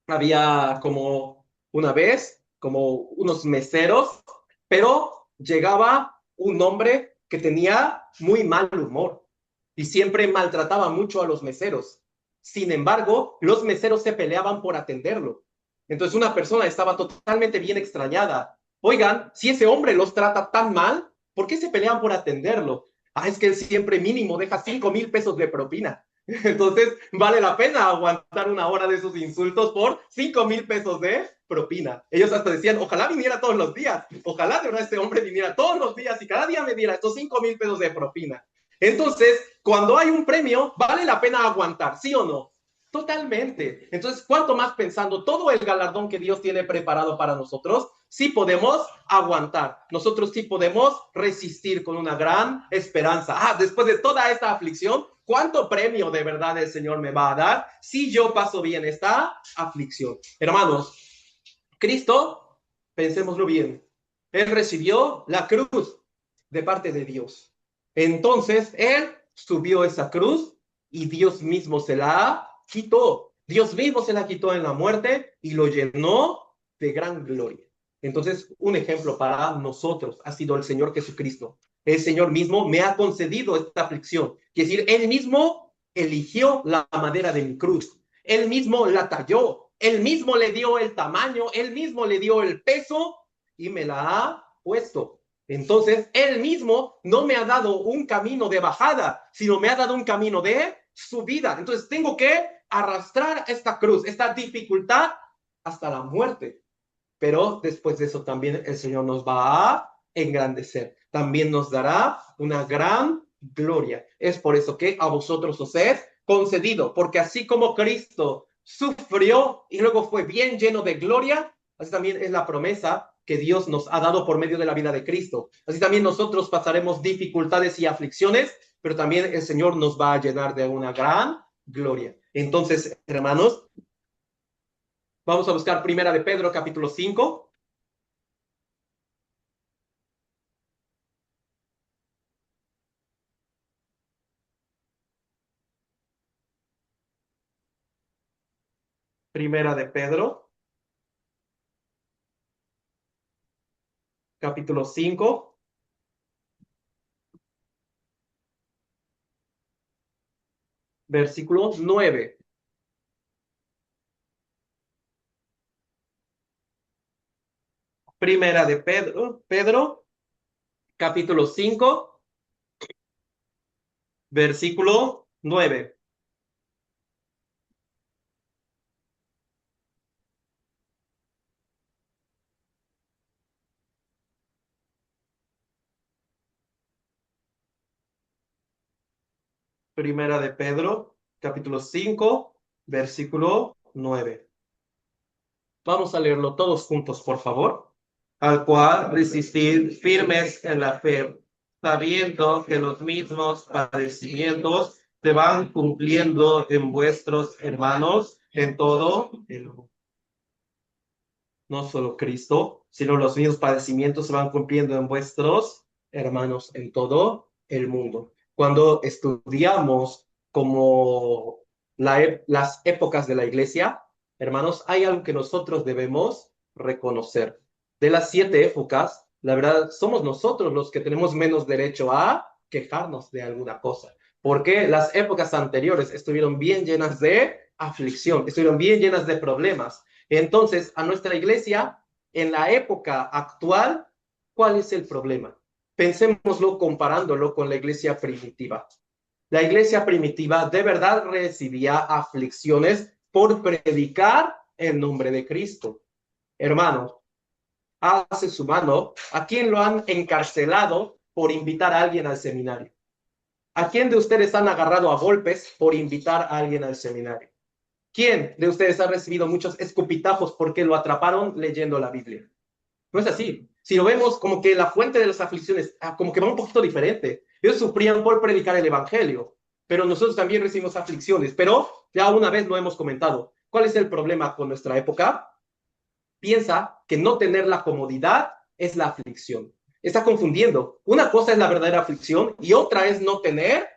Había como una vez, como unos meseros, pero llegaba un hombre que tenía muy mal humor y siempre maltrataba mucho a los meseros. Sin embargo, los meseros se peleaban por atenderlo. Entonces una persona estaba totalmente bien extrañada. Oigan, si ese hombre los trata tan mal, ¿por qué se pelean por atenderlo? Ah, es que él siempre mínimo deja 5,000 pesos de propina. Entonces, vale la pena aguantar una hora de esos insultos por 5,000 pesos de propina. Ellos hasta decían, ojalá viniera todos los días, ojalá de verdad este hombre viniera todos los días y cada día me diera estos 5,000 pesos de propina. Entonces, cuando hay un premio, vale la pena aguantar, ¿sí o no? Totalmente. Entonces, ¿cuánto más pensando todo el galardón que Dios tiene preparado para nosotros? Sí podemos aguantar. Nosotros sí podemos resistir con una gran esperanza. Ah, después de toda esta aflicción, ¿cuánto premio de verdad el Señor me va a dar si yo paso bien esta aflicción? Hermanos, Cristo, pensémoslo bien, Él recibió la cruz de parte de Dios. Entonces, Él subió esa cruz y Dios mismo se la quitó. Dios mismo se la quitó en la muerte y lo llenó de gran gloria. Entonces, un ejemplo para nosotros ha sido el Señor Jesucristo. El Señor mismo me ha concedido esta aflicción. Es decir, Él mismo eligió la madera de mi cruz. Él mismo la talló. Él mismo le dio el tamaño. Él mismo le dio el peso y me la ha puesto. Entonces, Él mismo no me ha dado un camino de bajada, sino me ha dado un camino de subida. Entonces, tengo que arrastrar esta cruz, esta dificultad hasta la muerte. Pero después de eso también el Señor nos va a engrandecer. También nos dará una gran gloria. Es por eso que a vosotros os es concedido, porque así como Cristo sufrió y luego fue bien lleno de gloria, así también es la promesa que Dios nos ha dado por medio de la vida de Cristo. Así también nosotros pasaremos dificultades y aflicciones, pero también el Señor nos va a llenar de una gran gloria. Entonces, hermanos, vamos a buscar Primera de Pedro, capítulo 5. Primera de Pedro, capítulo 5, versículo 9. Primera de Pedro, capítulo 5, versículo 9. Primera de Pedro, capítulo 5, versículo 9. Vamos a leerlo todos juntos, por favor. Al cual resistir firmes en la fe, sabiendo que los mismos padecimientos se van cumpliendo en vuestros hermanos en todo el mundo. No solo Cristo, sino los mismos padecimientos se van cumpliendo en vuestros hermanos en todo el mundo. Cuando estudiamos como las épocas de la iglesia, hermanos, hay algo que nosotros debemos reconocer. De las 7 épocas, la verdad, somos nosotros los que tenemos menos derecho a quejarnos de alguna cosa, porque las épocas anteriores estuvieron bien llenas de aflicción, estuvieron bien llenas de problemas. Entonces, a nuestra iglesia, en la época actual, ¿cuál es el problema? Pensémoslo comparándolo con la iglesia primitiva. La iglesia primitiva de verdad recibía aflicciones por predicar el nombre de Cristo. Hermano, hace su mano, ¿a quién lo han encarcelado por invitar a alguien al seminario? ¿A quién de ustedes han agarrado a golpes por invitar a alguien al seminario? ¿Quién de ustedes ha recibido muchos escupitajos porque lo atraparon leyendo la Biblia? No es así. Si lo vemos como que la fuente de las aflicciones, como que va un poquito diferente. Ellos sufrían por predicar el Evangelio, pero nosotros también recibimos aflicciones. Pero ya una vez lo hemos comentado. ¿Cuál es el problema con nuestra época? Piensa que no tener la comodidad es la aflicción. Está confundiendo. Una cosa es la verdadera aflicción y otra es no tener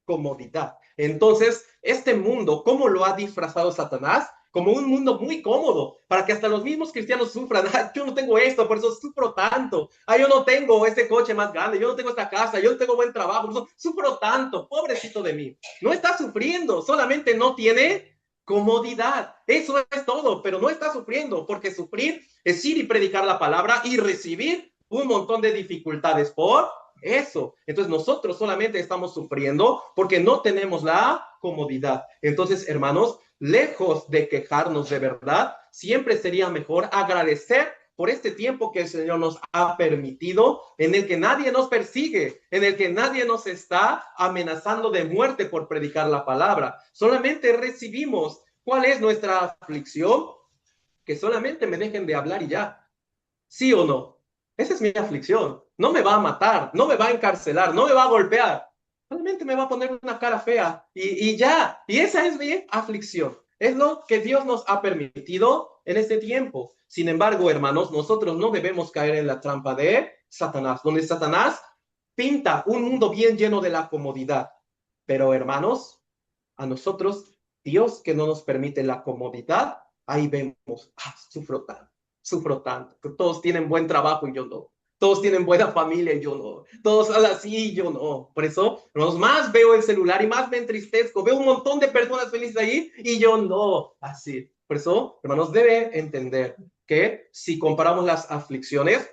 comodidad. Entonces, este mundo, ¿cómo lo ha disfrazado Satanás? Como un mundo muy cómodo, para que hasta los mismos cristianos sufran. Ah, yo no tengo esto, por eso sufro tanto. Ah, yo no tengo este coche más grande, yo no tengo esta casa, yo no tengo buen trabajo, por eso sufro tanto, pobrecito de mí. No está sufriendo, solamente no tiene comodidad. Eso es todo, pero no está sufriendo, porque sufrir es ir y predicar la palabra y recibir un montón de dificultades por eso. Entonces nosotros solamente estamos sufriendo porque no tenemos la comodidad. Entonces, hermanos, lejos de quejarnos de verdad, siempre sería mejor agradecer por este tiempo que el Señor nos ha permitido, en el que nadie nos persigue, en el que nadie nos está amenazando de muerte por predicar la palabra. Solamente recibimos. ¿Cuál es nuestra aflicción? Que solamente me dejen de hablar y ya. ¿Sí o no? Esa es mi aflicción. No me va a matar, no me va a encarcelar, no me va a golpear. Solamente me va a poner una cara fea y ya. Y esa es mi aflicción. Es lo que Dios nos ha permitido en este tiempo. Sin embargo, hermanos, nosotros no debemos caer en la trampa de Satanás, donde Satanás pinta un mundo bien lleno de la comodidad. Pero, hermanos, a nosotros, Dios que no nos permite la comodidad, ahí vemos, sufro tanto, que todos tienen buen trabajo y yo no. Todos tienen buena familia y yo no. Todos así y yo no. Por eso, hermanos, más veo el celular y más me entristezco. Veo un montón de personas felices ahí y yo no. Así. Por eso, hermanos, debe entender que si comparamos las aflicciones,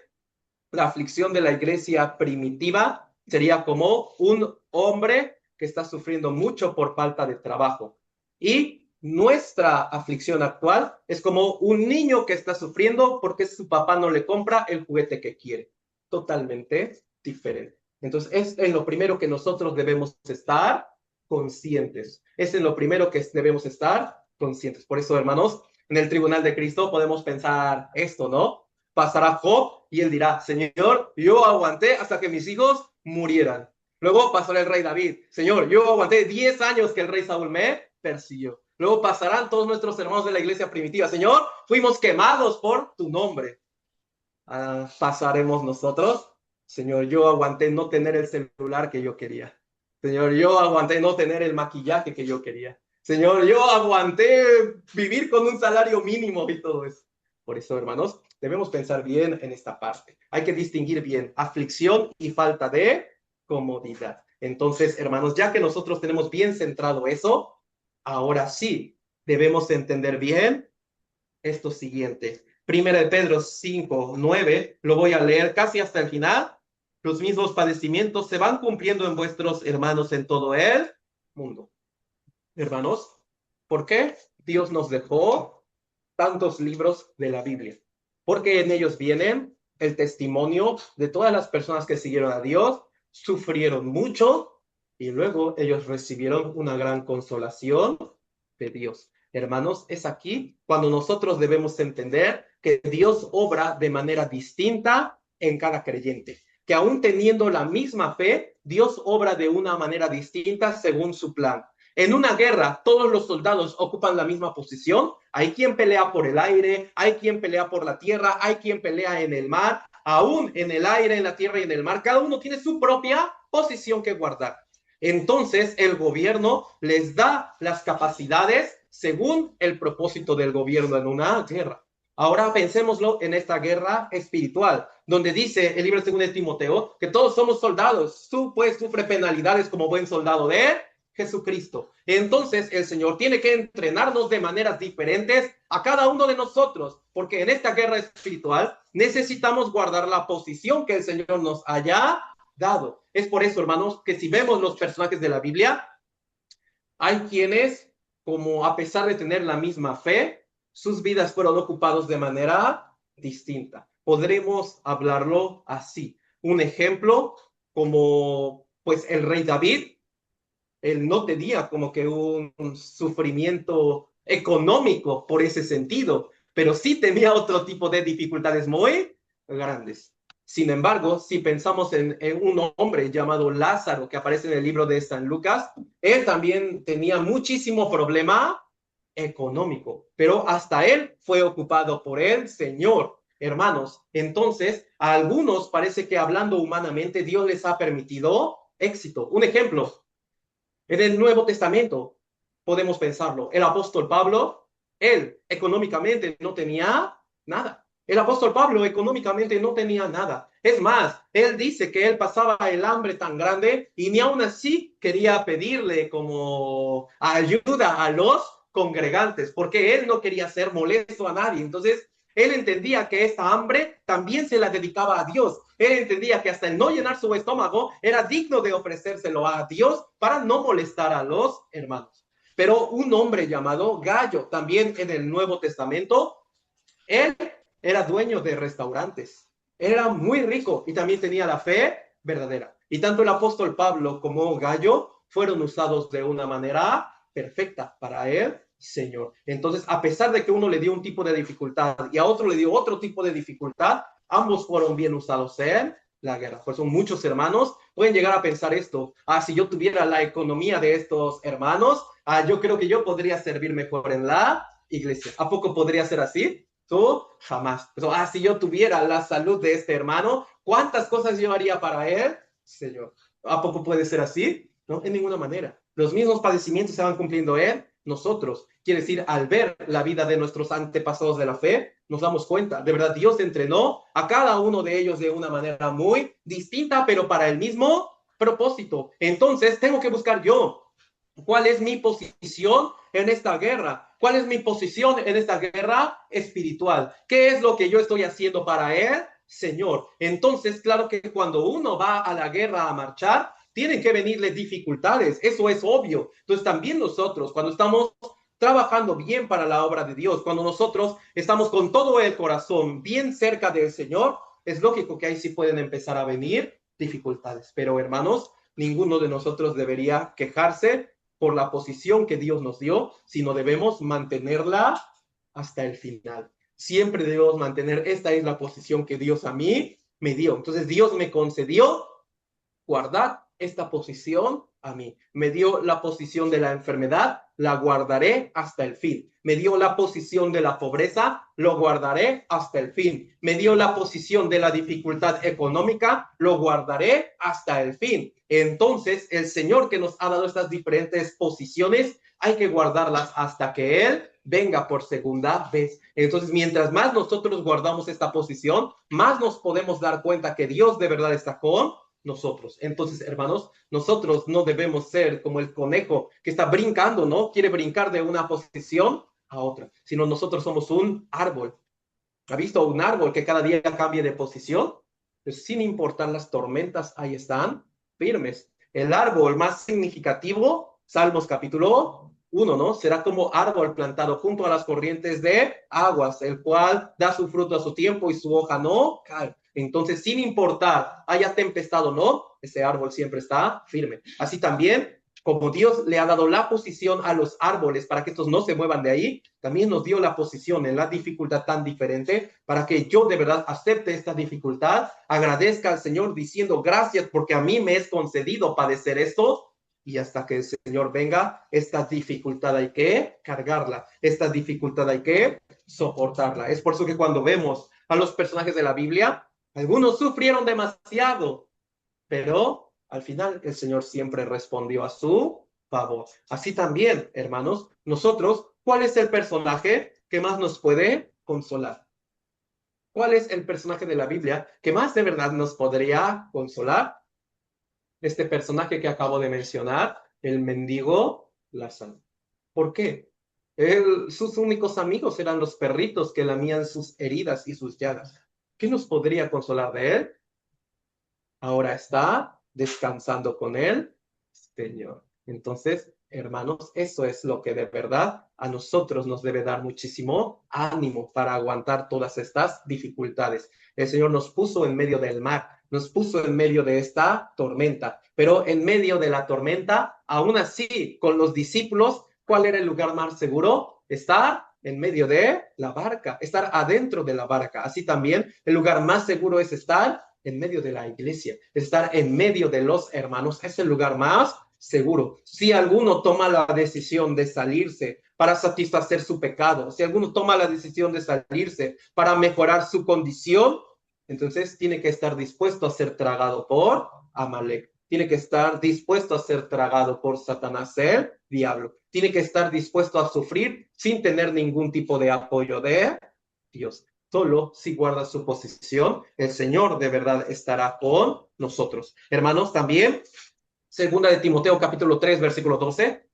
la aflicción de la iglesia primitiva sería como un hombre que está sufriendo mucho por falta de trabajo. Y nuestra aflicción actual es como un niño que está sufriendo porque su papá no le compra el juguete que quiere. Totalmente diferente. Entonces, es en lo primero que nosotros debemos estar conscientes. Es en lo primero que debemos estar conscientes. Por eso, hermanos, en el tribunal de Cristo podemos pensar esto, ¿no? Pasará Job y él dirá, Señor, yo aguanté hasta que mis hijos murieran. Luego pasará el rey David, Señor, yo aguanté 10 años que el rey Saúl me persiguió. Luego pasarán todos nuestros hermanos de la iglesia primitiva, Señor, fuimos quemados por tu nombre. Pasaremos nosotros, Señor, yo aguanté no tener el celular que yo quería. Señor, yo aguanté no tener el maquillaje que yo quería. Señor, yo aguanté vivir con un salario mínimo y todo eso. Por eso, hermanos, debemos pensar bien en esta parte. Hay que distinguir bien aflicción y falta de comodidad. Entonces, hermanos, ya que nosotros tenemos bien centrado eso, ahora sí debemos entender bien esto siguiente. Primera de Pedro 5:9, lo voy a leer casi hasta el final. Los mismos padecimientos se van cumpliendo en vuestros hermanos en todo el mundo. Hermanos, ¿por qué Dios nos dejó tantos libros de la Biblia? Porque en ellos vienen el testimonio de todas las personas que siguieron a Dios, sufrieron mucho y luego ellos recibieron una gran consolación de Dios. Hermanos, es aquí cuando nosotros debemos entender que Dios obra de manera distinta en cada creyente, que aún teniendo la misma fe, Dios obra de una manera distinta según su plan. En una guerra, todos los soldados ocupan la misma posición. Hay quien pelea por el aire, hay quien pelea por la tierra, hay quien pelea en el mar. Aún en el aire, en la tierra y en el mar, cada uno tiene su propia posición que guardar. Entonces, el gobierno les da las capacidades según el propósito del gobierno en una guerra. Ahora pensémoslo en esta guerra espiritual, donde dice el libro 2 de Timoteo que todos somos soldados. Tú pues sufre penalidades como buen soldado de Jesucristo. Entonces el Señor tiene que entrenarnos de maneras diferentes a cada uno de nosotros, porque en esta guerra espiritual necesitamos guardar la posición que el Señor nos haya dado. Es por eso, hermanos, que si vemos los personajes de la Biblia, hay quienes, como a pesar de tener la misma fe, sus vidas fueron ocupados de manera distinta. Podremos hablarlo así. Un ejemplo, como pues el rey David, él no tenía como que un sufrimiento económico por ese sentido, pero sí tenía otro tipo de dificultades muy grandes. Sin embargo, si pensamos en un hombre llamado Lázaro, que aparece en el libro de San Lucas, él también tenía muchísimo problema económico, pero hasta él fue ocupado por el Señor. Hermanos, entonces a algunos parece que hablando humanamente Dios les ha permitido éxito. Un ejemplo, en el Nuevo Testamento podemos pensarlo. El apóstol Pablo, él económicamente no tenía nada. El apóstol Pablo económicamente no tenía nada. Es más, él dice que él pasaba el hambre tan grande y ni aún así quería pedirle como ayuda a los congregantes, porque él no quería ser molesto a nadie. Entonces, él entendía que esta hambre también se la dedicaba a Dios. Él entendía que hasta el no llenar su estómago era digno de ofrecérselo a Dios para no molestar a los hermanos. Pero un hombre llamado Gallo, también en el Nuevo Testamento, él era dueño de restaurantes. Era muy rico y también tenía la fe verdadera. Y tanto el apóstol Pablo como Gallo fueron usados de una manera perfecta para él, Señor. Entonces, a pesar de que uno le dio un tipo de dificultad y a otro le dio otro tipo de dificultad, ambos fueron bien usados en la guerra. Por eso muchos hermanos pueden llegar a pensar esto. Si yo tuviera la economía de estos hermanos, yo creo que yo podría servir mejor en la iglesia. ¿A poco podría ser así? Tú jamás. Pero, si yo tuviera la salud de este hermano, ¿cuántas cosas yo haría para él? Señor. ¿A poco puede ser así? No, en ninguna manera. Los mismos padecimientos se van cumpliendo en nosotros. Quiere decir, al ver la vida de nuestros antepasados de la fe, nos damos cuenta, de verdad, Dios entrenó a cada uno de ellos de una manera muy distinta, pero para el mismo propósito. Entonces, tengo que buscar yo cuál es mi posición en esta guerra, cuál es mi posición en esta guerra espiritual, qué es lo que yo estoy haciendo para él, Señor. Entonces, claro que cuando uno va a la guerra a marchar, tienen que venirle dificultades, eso es obvio. Entonces, también nosotros, cuando estamos trabajando bien para la obra de Dios, cuando nosotros estamos con todo el corazón bien cerca del Señor, es lógico que ahí sí pueden empezar a venir dificultades. Pero hermanos, ninguno de nosotros debería quejarse por la posición que Dios nos dio, sino debemos mantenerla hasta el final. Siempre debemos mantener, esta es la posición que Dios a mí me dio. Entonces Dios me concedió guardar esta posición a mí. Me dio la posición de la enfermedad, la guardaré hasta el fin. Me dio la posición de la pobreza, lo guardaré hasta el fin. Me dio la posición de la dificultad económica, lo guardaré hasta el fin. Entonces, el Señor que nos ha dado estas diferentes posiciones, hay que guardarlas hasta que Él venga por segunda vez. Entonces, mientras más nosotros guardamos esta posición, más nos podemos dar cuenta que Dios de verdad está con nosotros. Entonces, hermanos, nosotros no debemos ser como el conejo que está brincando, ¿no? Quiere brincar de una posición a otra, sino nosotros somos un árbol. ¿Ha visto un árbol que cada día cambie de posición? Pues sin importar las tormentas, ahí están firmes. El árbol más significativo, Salmos capítulo 1, ¿no? Será como árbol plantado junto a las corrientes de aguas, el cual da su fruto a su tiempo y su hoja no cae. Entonces, sin importar haya tempestad o no, ese árbol siempre está firme. Así también, como Dios le ha dado la posición a los árboles para que estos no se muevan de ahí, también nos dio la posición en la dificultad tan diferente para que yo de verdad acepte esta dificultad, agradezca al Señor diciendo gracias porque a mí me es concedido padecer esto, y hasta que el Señor venga, esta dificultad hay que cargarla, esta dificultad hay que soportarla. Es por eso que cuando vemos a los personajes de la Biblia, algunos sufrieron demasiado, pero al final el Señor siempre respondió a su favor. Así también, hermanos, nosotros, ¿cuál es el personaje que más nos puede consolar? ¿Cuál es el personaje de la Biblia que más de verdad nos podría consolar? Este personaje que acabo de mencionar, el mendigo Lázaro. ¿Por qué? Sus únicos amigos eran los perritos que lamían sus heridas y sus llagas. ¿Qué nos podría consolar de él? Ahora está descansando con él, Señor. Entonces, hermanos, eso es lo que de verdad a nosotros nos debe dar muchísimo ánimo para aguantar todas estas dificultades. El Señor nos puso en medio del mar, nos puso en medio de esta tormenta, pero en medio de la tormenta, aún así, con los discípulos, ¿cuál era el lugar más seguro? Estar en medio de la barca, estar adentro de la barca. Así también, el lugar más seguro es estar en medio de la iglesia, estar en medio de los hermanos, es el lugar más seguro. Si alguno toma la decisión de salirse para satisfacer su pecado, si alguno toma la decisión de salirse para mejorar su condición, entonces tiene que estar dispuesto a ser tragado por Amalek, tiene que estar dispuesto a ser tragado por Satanás, el diablo, tiene que estar dispuesto a sufrir sin tener ningún tipo de apoyo de Dios. Solo si guarda su posición, el Señor de verdad estará con nosotros. Hermanos, también, segunda de Timoteo capítulo 3, versículo 12.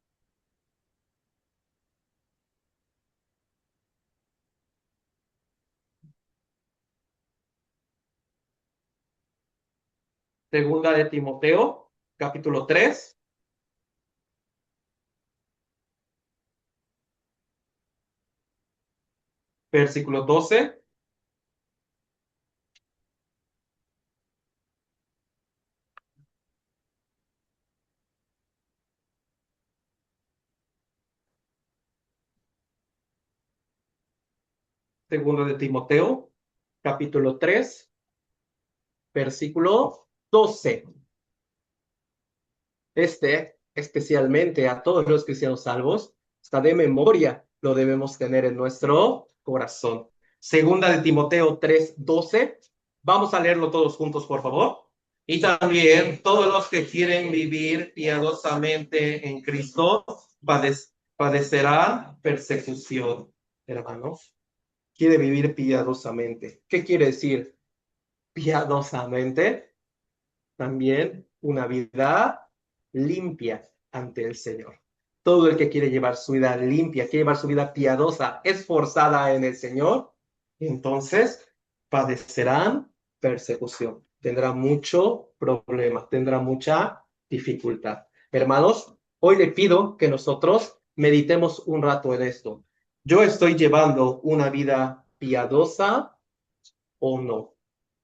Segunda de Timoteo capítulo 3, versículo 12. Segunda de Timoteo capítulo 3, versículo 12. Especialmente a todos los cristianos salvos, está de memoria, lo debemos tener en nuestro corazón. Segunda de Timoteo 3:12. Vamos a leerlo todos juntos, por favor. Y también todos los que quieren vivir piadosamente en Cristo padecerán persecución. Hermanos, quiere vivir piadosamente. ¿Qué quiere decir piadosamente? También una vida limpia ante el Señor. Todo el que quiere llevar su vida limpia, quiere llevar su vida piadosa, esforzada en el Señor, entonces padecerán persecución, tendrá mucho problema, tendrá mucha dificultad. Hermanos, hoy le pido que nosotros meditemos un rato en esto. ¿Yo estoy llevando una vida piadosa o no?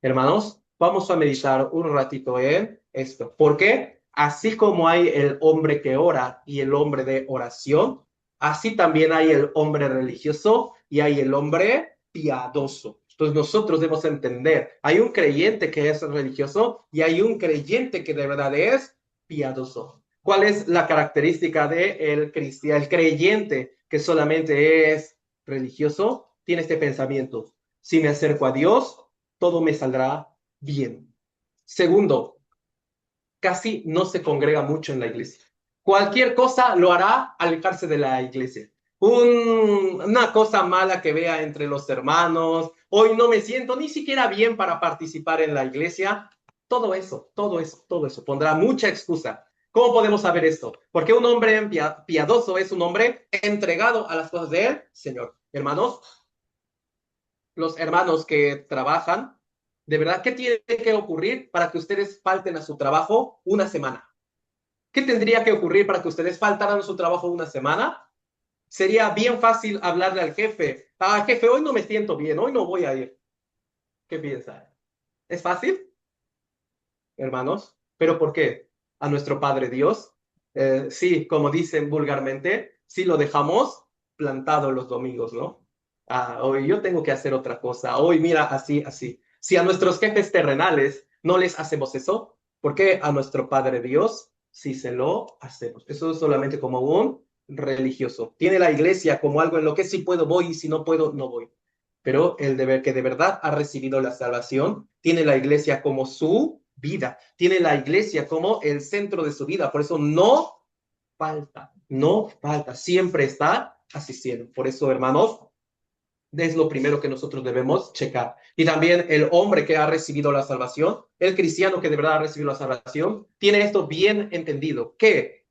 Hermanos, vamos a meditar un ratito en esto. ¿Por qué? Así como hay el hombre que ora y el hombre de oración, así también hay el hombre religioso y hay el hombre piadoso. Entonces nosotros debemos entender, hay un creyente que es religioso y hay un creyente que de verdad es piadoso. ¿Cuál es la característica de el cristiano, el creyente que solamente es religioso? Tiene este pensamiento: si me acerco a Dios, todo me saldrá bien. Segundo, casi no se congrega mucho en la iglesia. Cualquier cosa lo hará alejarse de la iglesia. Una cosa mala que vea entre los hermanos, hoy no me siento ni siquiera bien para participar en la iglesia, todo eso, todo eso, todo eso, pondrá mucha excusa. ¿Cómo podemos saber esto? Porque un hombre piadoso es un hombre entregado a las cosas del Señor. Hermanos, los hermanos que trabajan, de verdad, ¿qué tiene que ocurrir para que ustedes falten a su trabajo una semana? ¿Qué tendría que ocurrir para que ustedes faltaran a su trabajo una semana? Sería bien fácil hablarle al jefe: jefe, hoy no me siento bien, hoy no voy a ir. ¿Qué piensa? ¿Es fácil, hermanos? ¿Pero por qué? A nuestro Padre Dios, sí, como dicen vulgarmente, sí lo dejamos plantado los domingos, ¿no? Hoy yo tengo que hacer otra cosa, hoy mira, así, así. Si a nuestros jefes terrenales no les hacemos eso, ¿por qué a nuestro Padre Dios sí se lo hacemos? Eso es solamente como un religioso. Tiene la iglesia como algo en lo que sí puedo, voy, y si no puedo, no voy. Pero el deber que de verdad ha recibido la salvación, tiene la iglesia como su vida, tiene la iglesia como el centro de su vida. Por eso no falta, no falta, siempre está asistiendo. Por eso, hermanos, es lo primero que nosotros debemos checar. Y también el hombre que ha recibido la salvación, el cristiano que de verdad ha recibido la salvación, tiene esto bien entendido, que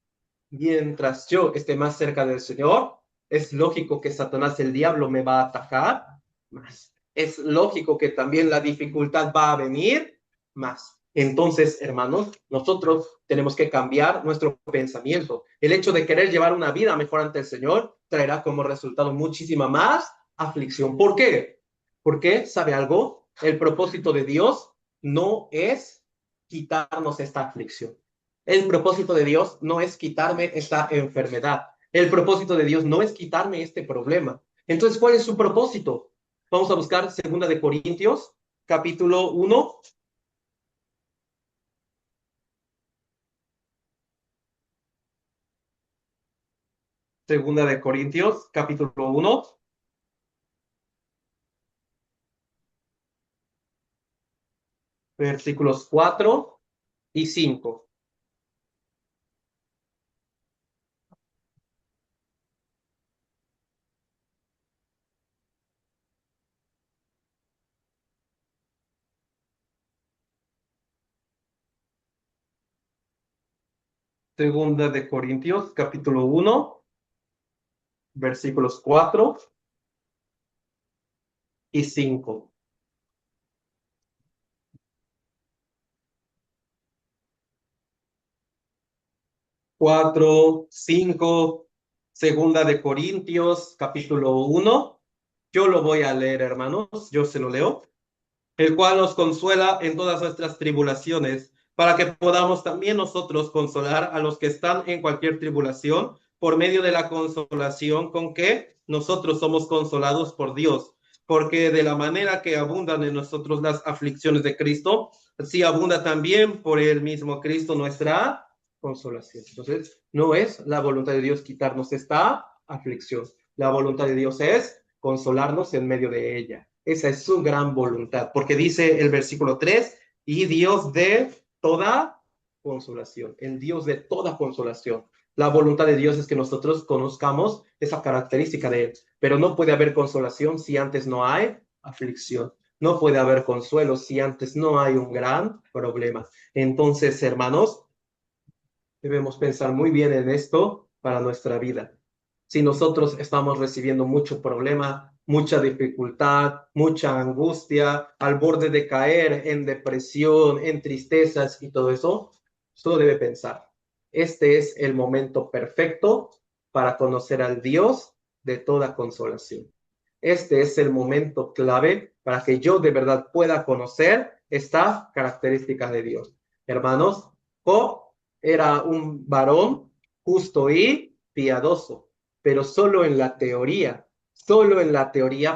mientras yo esté más cerca del Señor, es lógico que Satanás, el diablo, me va a atacar más. Es lógico que también la dificultad va a venir más. Entonces, hermanos, nosotros tenemos que cambiar nuestro pensamiento. El hecho de querer llevar una vida mejor ante el Señor traerá como resultado muchísima más aflicción. ¿Por qué? Porque, ¿sabe algo? El propósito de Dios no es quitarnos esta aflicción. El propósito de Dios no es quitarme esta enfermedad. El propósito de Dios no es quitarme este problema. Entonces, ¿cuál es su propósito? Vamos a buscar 2 Corintios, capítulo 1. Segunda de Corintios, capítulo 1, versículos 4 y 5. 2 Corintios, capítulo 1, versículos 4 y 5. 4, 5, Segunda de Corintios, capítulo 1. Yo lo voy a leer, hermanos, yo se lo leo. El cual nos consuela en todas nuestras tribulaciones, para que podamos también nosotros consolar a los que están en cualquier tribulación, por medio de la consolación con que nosotros somos consolados por Dios. Porque de la manera que abundan en nosotros las aflicciones de Cristo, así abunda también por el mismo Cristo nuestra consolación. Entonces, no es la voluntad de Dios quitarnos esta aflicción. La voluntad de Dios es consolarnos en medio de ella. Esa es su gran voluntad, porque dice el versículo 3, y Dios de toda consolación, el Dios de toda consolación. La voluntad de Dios es que nosotros conozcamos esa característica de Él, pero no puede haber consolación si antes no hay aflicción. No puede haber consuelo si antes no hay un gran problema. Entonces, hermanos, debemos pensar muy bien en esto para nuestra vida. Si nosotros estamos recibiendo mucho problema, mucha dificultad, mucha angustia, al borde de caer en depresión, en tristezas y todo eso, solo debe pensar: este es el momento perfecto para conocer al Dios de toda consolación. Este es el momento clave para que yo de verdad pueda conocer esta característica de Dios. Hermanos, Job era un varón justo y piadoso, pero solo en la teoría,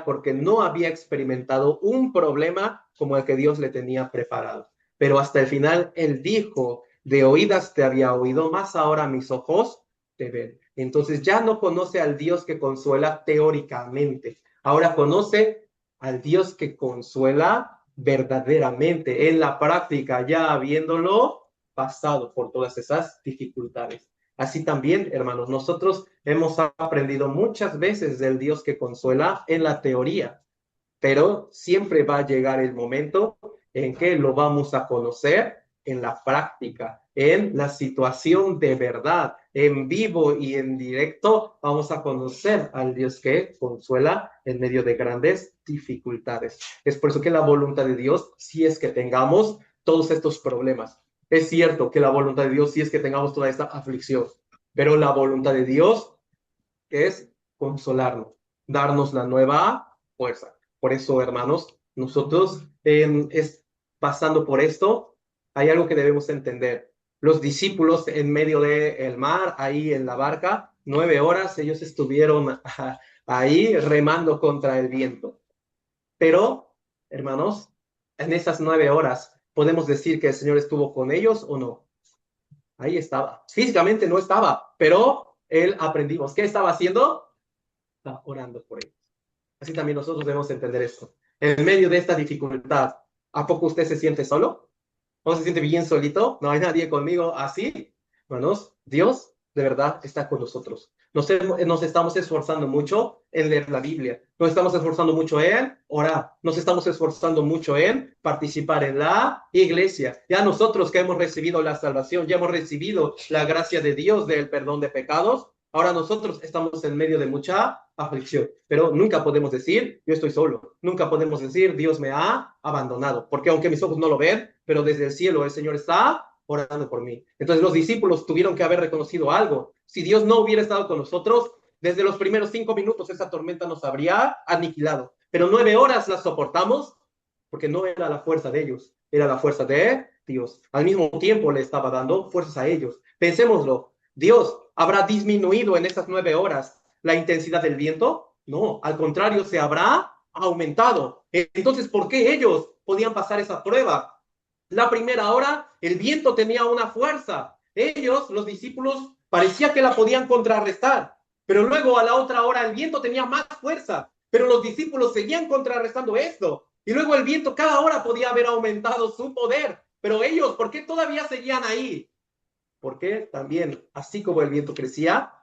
porque no había experimentado un problema como el que Dios le tenía preparado. Pero hasta el final él dijo De oídas te había oído, más ahora mis ojos te ven. Entonces ya no conoce al Dios que consuela teóricamente. Ahora conoce al Dios que consuela verdaderamente, en la práctica, ya habiéndolo pasado por todas esas dificultades. Así también, hermanos, nosotros hemos aprendido muchas veces del Dios que consuela en la teoría, pero siempre va a llegar el momento en que lo vamos a conocer en la práctica, en la situación de verdad, en vivo y en directo, vamos a conocer al Dios que consuela en medio de grandes dificultades. Es por eso que la voluntad de Dios, si es que tengamos todos estos problemas, es cierto que la voluntad de Dios, si es que tengamos toda esta aflicción, pero la voluntad de Dios es consolarnos, darnos la nueva fuerza. Por eso, hermanos, nosotros pasando por esto, hay algo que debemos entender. Los discípulos en medio del mar, ahí en la barca, 9 horas, ellos estuvieron ahí remando contra el viento. Pero, hermanos, en esas 9 horas, ¿podemos decir que el Señor estuvo con ellos o no? Ahí estaba. Físicamente no estaba, pero él aprendimos. ¿Qué estaba haciendo? Está orando por ellos. Así también nosotros debemos entender esto. En medio de esta dificultad, ¿a poco usted se siente solo? ¿No se siente bien solito? ¿No hay nadie conmigo así? Hermanos, Dios de verdad está con nosotros. Nos estamos esforzando mucho en leer la Biblia. Nos estamos esforzando mucho en orar. Nos estamos esforzando mucho en participar en la iglesia. Ya nosotros que hemos recibido la salvación, ya hemos recibido la gracia de Dios del perdón de pecados, ahora nosotros estamos en medio de mucha aflicción, pero nunca podemos decir, yo estoy solo. Nunca podemos decir, Dios me ha abandonado, porque aunque mis ojos no lo ven, pero desde el cielo el Señor está orando por mí. Entonces los discípulos tuvieron que haber reconocido algo. Si Dios no hubiera estado con nosotros, desde los primeros 5 minutos esa tormenta nos habría aniquilado. Pero 9 horas la soportamos porque no era la fuerza de ellos, era la fuerza de Dios. Al mismo tiempo le estaba dando fuerzas a ellos. Pensémoslo, Dios habrá disminuido en esas 9 horas la intensidad del viento. No, al contrario, se habrá aumentado. Entonces, ¿por qué ellos podían pasar esa prueba? La primera hora, el viento tenía una fuerza. Ellos, los discípulos, parecía que la podían contrarrestar. Pero luego a la otra hora el viento tenía más fuerza. Pero los discípulos seguían contrarrestando esto. Y luego el viento cada hora podía haber aumentado su poder. Pero ellos, ¿por qué todavía seguían ahí? Porque también, así como el viento crecía,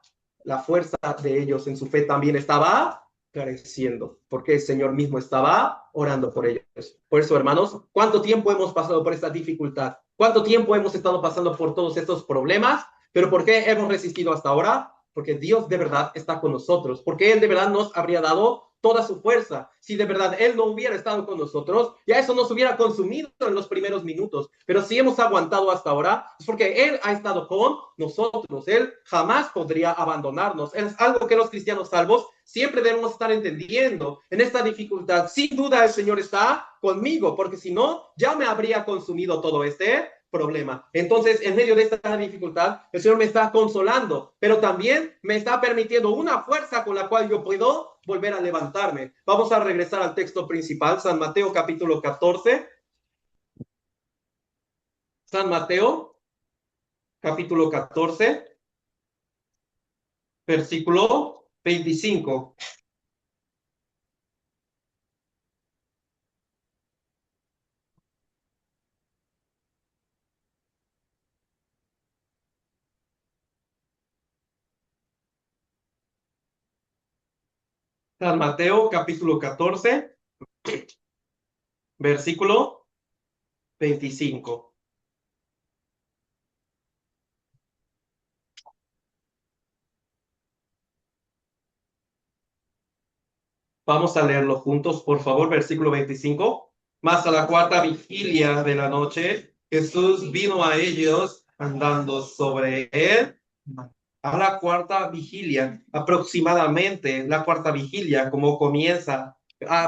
la fuerza de ellos en su fe también estaba careciendo, porque el Señor mismo estaba orando por ellos. Por eso, hermanos, ¿cuánto tiempo hemos pasado por esta dificultad? ¿Cuánto tiempo hemos estado pasando por todos estos problemas? ¿Pero por qué hemos resistido hasta ahora? Porque Dios de verdad está con nosotros, porque Él de verdad nos habría dado toda su fuerza. Si de verdad Él no hubiera estado con nosotros, ya eso nos hubiera consumido en los primeros minutos. Pero si hemos aguantado hasta ahora, es porque Él ha estado con nosotros. Él jamás podría abandonarnos. Es algo que los cristianos salvos siempre debemos estar entendiendo en esta dificultad. Sin duda el Señor está conmigo, porque si no, ya me habría consumido todo este problema. Entonces, en medio de esta dificultad, el Señor me está consolando, pero también me está permitiendo una fuerza con la cual yo puedo volver a levantarme. Vamos a regresar al texto principal, San Mateo capítulo 14. San Mateo capítulo 14, versículo 25. San Mateo capítulo 14, versículo 25. Vamos a leerlo juntos, por favor, versículo 25. Mas a la cuarta vigilia de la noche, Jesús vino a ellos andando sobre él. A la cuarta vigilia, aproximadamente la cuarta vigilia, como comienza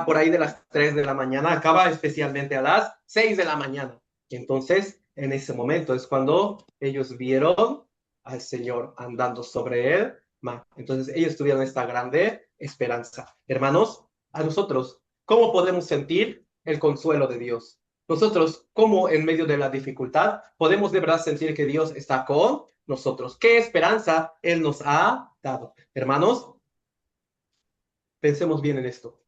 por ahí de las 3 de la mañana, acaba especialmente a las 6 de la mañana. Entonces, en ese momento es cuando ellos vieron al Señor andando sobre él. Entonces, ellos tuvieron esta grande esperanza. Hermanos, a nosotros, ¿cómo podemos sentir el consuelo de Dios? Nosotros, como en medio de la dificultad, podemos de verdad sentir que Dios está con nosotros. ¿Qué esperanza Él nos ha dado? Hermanos, pensemos bien en esto.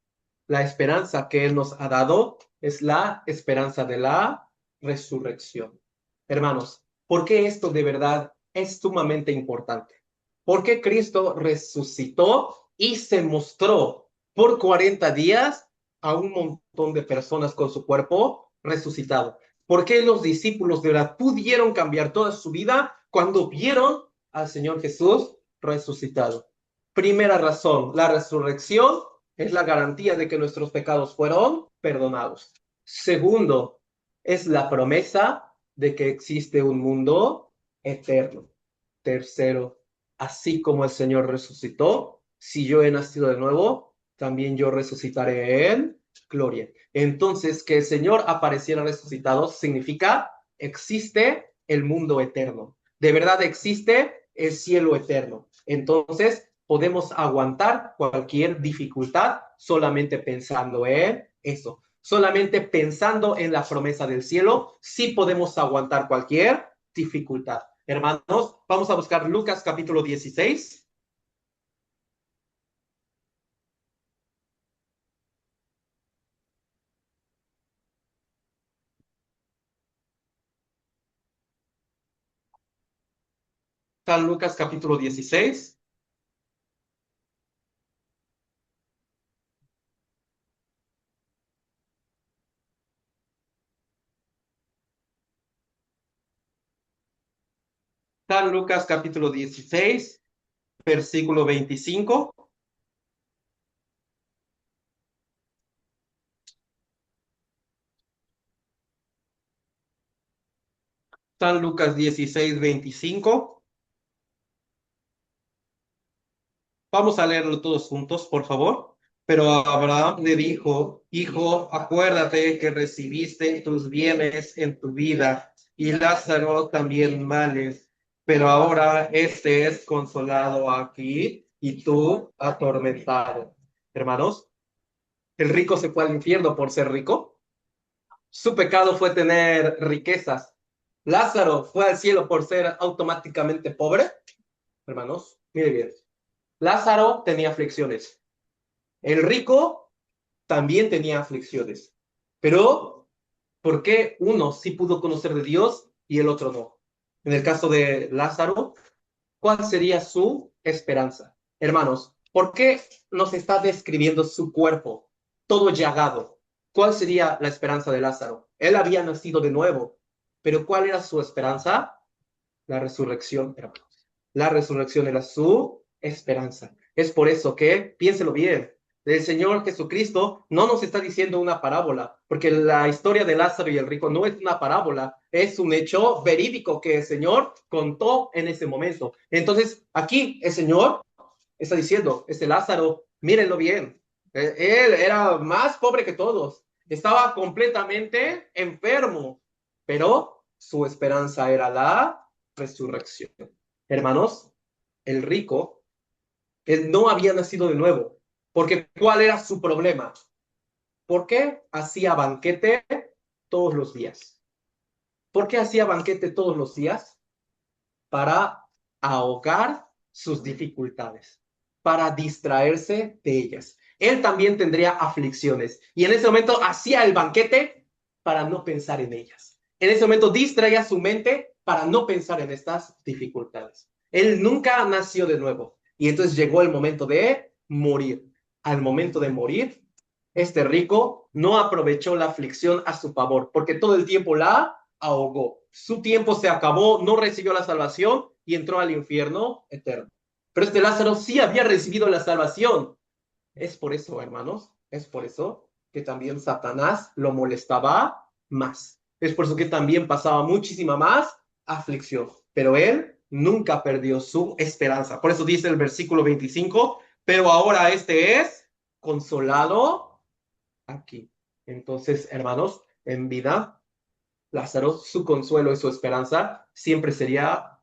La esperanza que Él nos ha dado es la esperanza de la resurrección. Hermanos, ¿por qué esto de verdad es sumamente importante? Porque Cristo resucitó y se mostró por 40 días a un montón de personas con su cuerpo resucitado. ¿Por qué los discípulos de verdad pudieron cambiar toda su vida cuando vieron al Señor Jesús resucitado? Primera razón, la resurrección es la garantía de que nuestros pecados fueron perdonados. Segundo, es la promesa de que existe un mundo eterno. Tercero, así como el Señor resucitó, si yo he nacido de nuevo, también yo resucitaré en gloria. Entonces, que el Señor apareciera resucitado significa existe el mundo eterno. De verdad existe el cielo eterno. Entonces, podemos aguantar cualquier dificultad solamente pensando en eso. Solamente pensando en la promesa del cielo, sí podemos aguantar cualquier dificultad. Hermanos, vamos a buscar Lucas capítulo 16. San Lucas capítulo 16. San Lucas capítulo 16, versículo 25. San Lucas 16, 25. Vamos a leerlo todos juntos, por favor. Pero Abraham le dijo, hijo, acuérdate que recibiste tus bienes en tu vida y Lázaro también males, pero ahora este es consolado aquí y tú atormentado. Hermanos, el rico se fue al infierno por ser rico. Su pecado fue tener riquezas. Lázaro fue al cielo por ser automáticamente pobre. Hermanos, mire bien. Lázaro tenía aflicciones. El rico también tenía aflicciones. Pero, ¿por qué uno sí pudo conocer de Dios y el otro no? En el caso de Lázaro, ¿cuál sería su esperanza? Hermanos, ¿por qué nos está describiendo su cuerpo todo llagado? ¿Cuál sería la esperanza de Lázaro? Él había nacido de nuevo, pero ¿cuál era su esperanza? La resurrección, hermanos. La resurrección era su esperanza. Es por eso que, piénselo bien, el Señor Jesucristo no nos está diciendo una parábola, porque la historia de Lázaro y el rico no es una parábola, es un hecho verídico que el Señor contó en ese momento. Entonces, aquí el Señor está diciendo, este Lázaro, mírenlo bien, él era más pobre que todos, estaba completamente enfermo, pero su esperanza era la resurrección. Hermanos, el rico, él no había nacido de nuevo, porque ¿cuál era su problema? ¿Por qué hacía banquete todos los días? ¿Por qué hacía banquete todos los días? Para ahogar sus dificultades, para distraerse de ellas. Él también tendría aflicciones y en ese momento hacía el banquete para no pensar en ellas. En ese momento distraía su mente para no pensar en estas dificultades. Él nunca nació de nuevo y entonces llegó el momento de morir. Al momento de morir, este rico no aprovechó la aflicción a su favor porque todo el tiempo la ahogó. Su tiempo se acabó, no recibió la salvación y entró al infierno eterno. Pero este Lázaro sí había recibido la salvación. Es por eso, hermanos, es por eso que también Satanás lo molestaba más. Es por eso que también pasaba muchísima más aflicción. Pero él nunca perdió su esperanza. Por eso dice el versículo 25, pero ahora este es consolado aquí. Entonces, hermanos, en vida Lázaro, su consuelo y su esperanza siempre sería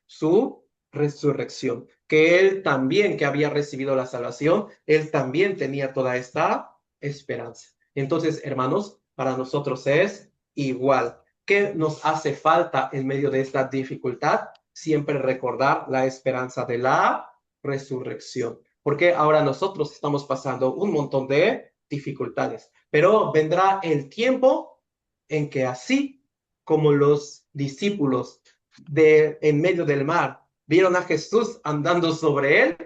su resurrección. Que él también, que había recibido la salvación, él también tenía toda esta esperanza. Entonces, hermanos, para nosotros es igual. ¿Qué nos hace falta en medio de esta dificultad? Siempre recordar la esperanza de la resurrección. Porque ahora nosotros estamos pasando un montón de dificultades, pero vendrá el tiempo en que así como los discípulos en medio del mar vieron a Jesús andando sobre él,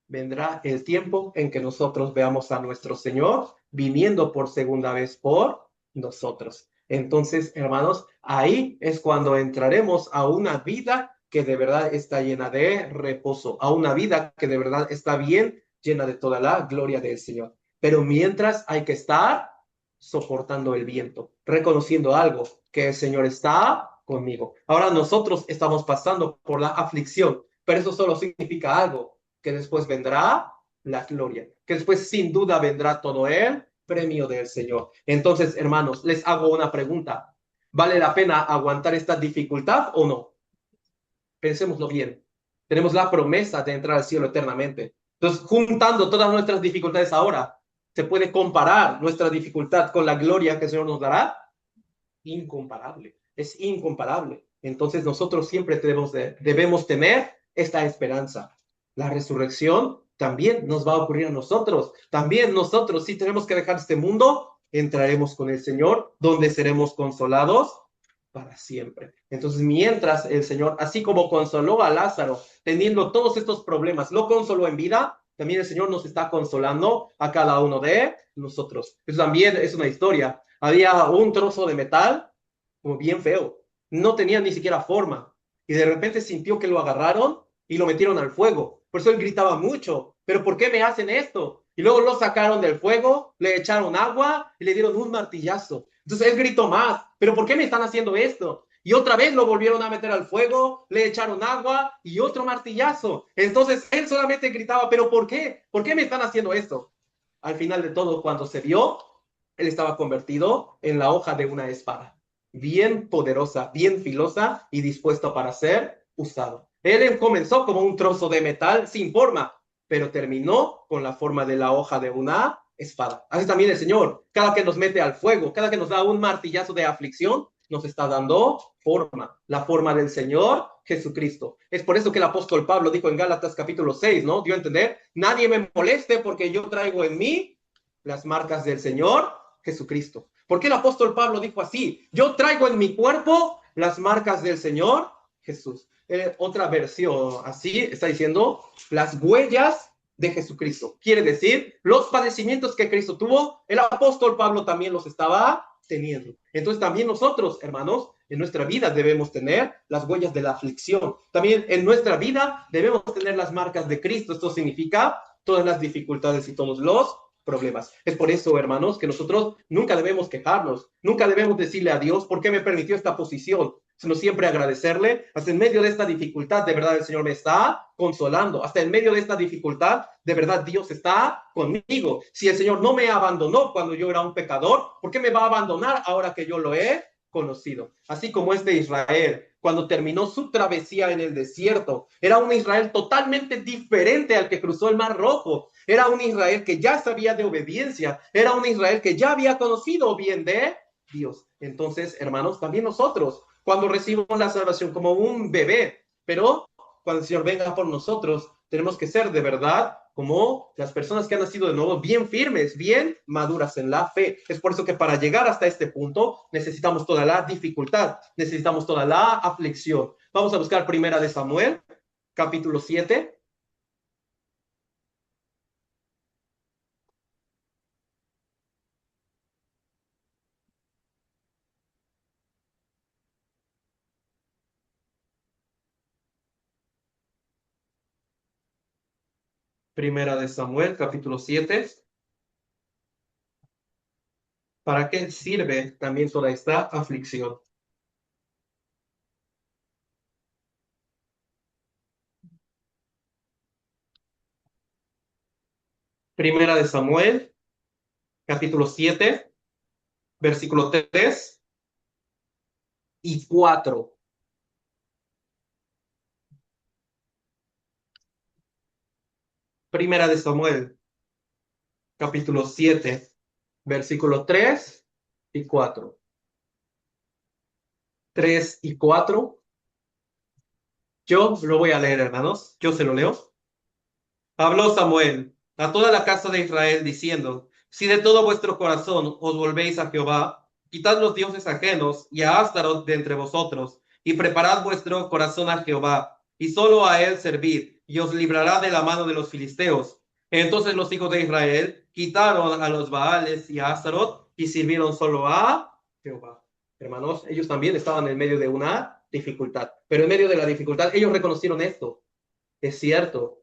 vendrá el tiempo en que nosotros veamos a nuestro Señor viniendo por segunda vez por nosotros. Entonces, hermanos, ahí es cuando entraremos a una vida que de verdad está llena de reposo, a una vida que de verdad está bien llena de toda la gloria del Señor. Pero mientras hay que estar soportando el viento, reconociendo algo, que el Señor está conmigo. Ahora nosotros estamos pasando por la aflicción, pero eso solo significa algo, que después vendrá la gloria, que después sin duda vendrá todo el premio del Señor. Entonces, hermanos, les hago una pregunta. ¿Vale la pena aguantar esta dificultad o no? Pensémoslo bien. Tenemos la promesa de entrar al cielo eternamente. Entonces, juntando todas nuestras dificultades ahora, ¿se puede comparar nuestra dificultad con la gloria que el Señor nos dará? Incomparable, es incomparable. Entonces nosotros siempre debemos tener esta esperanza. La resurrección también nos va a ocurrir a nosotros. También nosotros, si tenemos que dejar este mundo, entraremos con el Señor, donde seremos consolados para siempre. Entonces, mientras el Señor, así como consoló a Lázaro, teniendo todos estos problemas, lo consoló en vida, también el Señor nos está consolando a cada uno de nosotros. Eso también es una historia. Había un trozo de metal, como bien feo, no tenía ni siquiera forma, y de repente sintió que lo agarraron y lo metieron al fuego. Por eso él gritaba mucho, ¿pero por qué me hacen esto? Y luego lo sacaron del fuego, le echaron agua y le dieron un martillazo. Entonces él gritó más, ¿pero por qué me están haciendo esto? Y otra vez lo volvieron a meter al fuego, le echaron agua y otro martillazo. Entonces él solamente gritaba, ¿pero por qué? ¿Por qué me están haciendo esto? Al final de todo, cuando se vio, él estaba convertido en la hoja de una espada, bien poderosa, bien filosa y dispuesta para ser usado. Él comenzó como un trozo de metal sin forma, pero terminó con la forma de la hoja de una espada. Así también el Señor, cada que nos mete al fuego, cada que nos da un martillazo de aflicción, nos está dando forma, la forma del Señor Jesucristo. Es por eso que el apóstol Pablo dijo en Gálatas capítulo 6, ¿no? Dio a entender, nadie me moleste porque yo traigo en mí las marcas del Señor Jesucristo. ¿Por qué el apóstol Pablo dijo así? Yo traigo en mi cuerpo las marcas del Señor Jesús. Otra versión así está diciendo las huellas de Jesucristo. Quiere decir, los padecimientos que Cristo tuvo, el apóstol Pablo también los estaba teniendo. Entonces también nosotros, hermanos, en nuestra vida debemos tener las huellas de la aflicción. También en nuestra vida debemos tener las marcas de Cristo. Esto significa todas las dificultades y todos los problemas. Es por eso, hermanos, que nosotros nunca debemos quejarnos, nunca debemos decirle a Dios por qué me permitió esta posición, sino siempre agradecerle. Hasta en medio de esta dificultad, de verdad el Señor me está consolando. Hasta en medio de esta dificultad, de verdad Dios está conmigo. Si el Señor no me abandonó cuando yo era un pecador, ¿por qué me va a abandonar ahora que yo lo he conocido? Así como este Israel, cuando terminó su travesía en el desierto, era un Israel totalmente diferente al que cruzó el Mar Rojo. Era un Israel que ya sabía de obediencia, era un Israel que ya había conocido bien de Dios. Entonces, hermanos, también nosotros, cuando recibimos la salvación como un bebé, pero cuando el Señor venga por nosotros, tenemos que ser de verdad como las personas que han nacido de nuevo, bien firmes, bien maduras en la fe. Es por eso que para llegar hasta este punto necesitamos toda la dificultad, necesitamos toda la aflicción. Vamos a buscar Primera de Samuel, capítulo 7. Primera de Samuel, capítulo 7. ¿Para qué sirve también toda esta aflicción? Primera de Samuel, capítulo 7, versículo 3 y 4. Primera de Samuel, capítulo 7, versículo 3 y 4. 3 y 4. Yo lo voy a leer, hermanos. Yo se lo leo. Habló Samuel a toda la casa de Israel diciendo, si de todo vuestro corazón os volvéis a Jehová, quitad los dioses ajenos y a Astaroth de entre vosotros, y preparad vuestro corazón a Jehová, y solo a él servid, y os librará de la mano de los filisteos. Entonces los hijos de Israel quitaron a los Baales y a Astaroth, y sirvieron solo a Jehová. Hermanos, ellos también estaban en medio de una dificultad, pero en medio de la dificultad ellos reconocieron esto. Es cierto,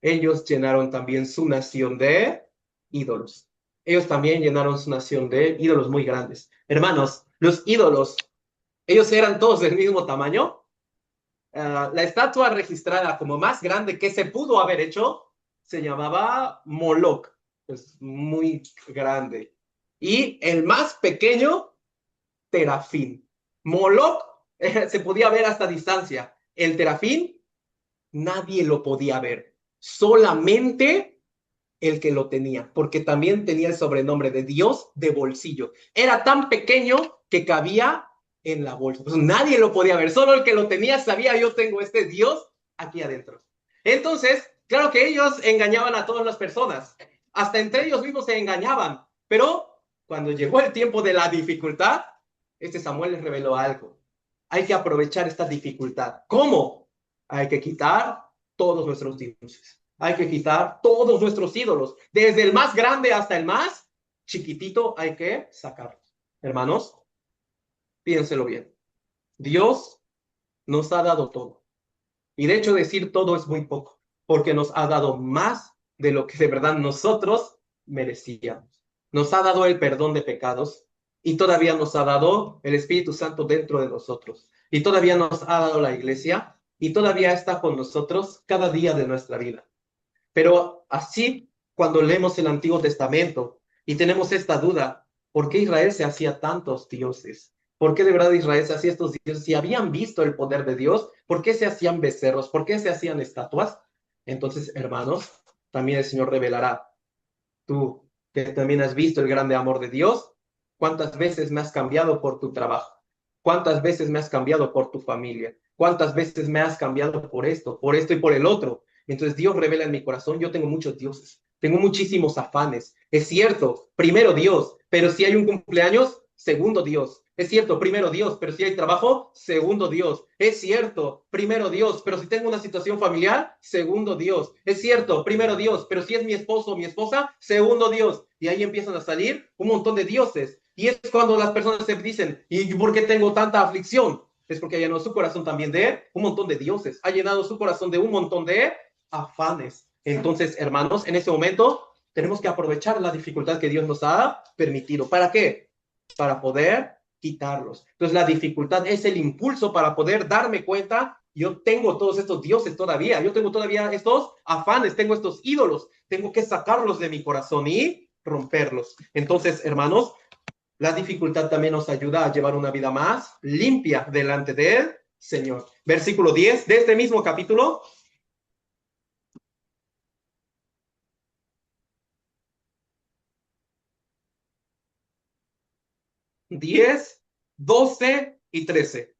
ellos llenaron también su nación de ídolos. Ellos también llenaron su nación de ídolos muy grandes. Hermanos, los ídolos, ellos eran todos del mismo tamaño. La estatua registrada como más grande que se pudo haber hecho se llamaba Moloch. Es muy grande. Y el más pequeño, Terafín. Moloch se podía ver hasta distancia. El Terafín, nadie lo podía ver. Solamente el que lo tenía, porque también tenía el sobrenombre de Dios de bolsillo. Era tan pequeño que cabía en la bolsa. Pues nadie lo podía ver, solo el que lo tenía sabía, yo tengo este Dios aquí adentro. Entonces, claro que ellos engañaban a todas las personas, hasta entre ellos mismos se engañaban, pero cuando llegó el tiempo de la dificultad, este Samuel les reveló algo. Hay que aprovechar esta dificultad. ¿Cómo? Hay que quitar todos nuestros dioses. Hay que quitar todos nuestros ídolos, desde el más grande hasta el más chiquitito, hay que sacarlos. Hermanos, piénselo bien. Dios nos ha dado todo. Y de hecho decir todo es muy poco, porque nos ha dado más de lo que de verdad nosotros merecíamos. Nos ha dado el perdón de pecados y todavía nos ha dado el Espíritu Santo dentro de nosotros. Y todavía nos ha dado la iglesia y todavía está con nosotros cada día de nuestra vida. Pero así, cuando leemos el Antiguo Testamento y tenemos esta duda, ¿por qué Israel se hacía tantos dioses? ¿Por qué de verdad Israel se hacía estos dioses? Si habían visto el poder de Dios, ¿por qué se hacían becerros? ¿Por qué se hacían estatuas? Entonces, hermanos, también el Señor revelará, tú que también has visto el grande amor de Dios, ¿cuántas veces me has cambiado por tu trabajo? ¿Cuántas veces me has cambiado por tu familia? ¿Cuántas veces me has cambiado por esto y por el otro? Entonces Dios revela en mi corazón, yo tengo muchos dioses, tengo muchísimos afanes. Es cierto, primero Dios, pero si hay un cumpleaños, segundo Dios. Es cierto, primero Dios, pero si hay trabajo, segundo Dios. Es cierto, primero Dios, pero si tengo una situación familiar, segundo Dios. Es cierto, primero Dios, pero si es mi esposo o mi esposa, segundo Dios. Y ahí empiezan a salir un montón de dioses. Y es cuando las personas se dicen, ¿y por qué tengo tanta aflicción? Es porque ha llenado su corazón también de un montón de dioses. Ha llenado su corazón de un montón de afanes. Entonces, hermanos, en ese momento tenemos que aprovechar la dificultad que Dios nos ha permitido. ¿Para qué? Para poder quitarlos. Entonces, la dificultad es el impulso para poder darme cuenta, yo tengo todos estos dioses todavía, yo tengo todavía estos afanes, tengo estos ídolos, tengo que sacarlos de mi corazón y romperlos. Entonces, hermanos, la dificultad también nos ayuda a llevar una vida más limpia delante del Señor. Versículo 10 de este mismo capítulo. 10, 12 y 13.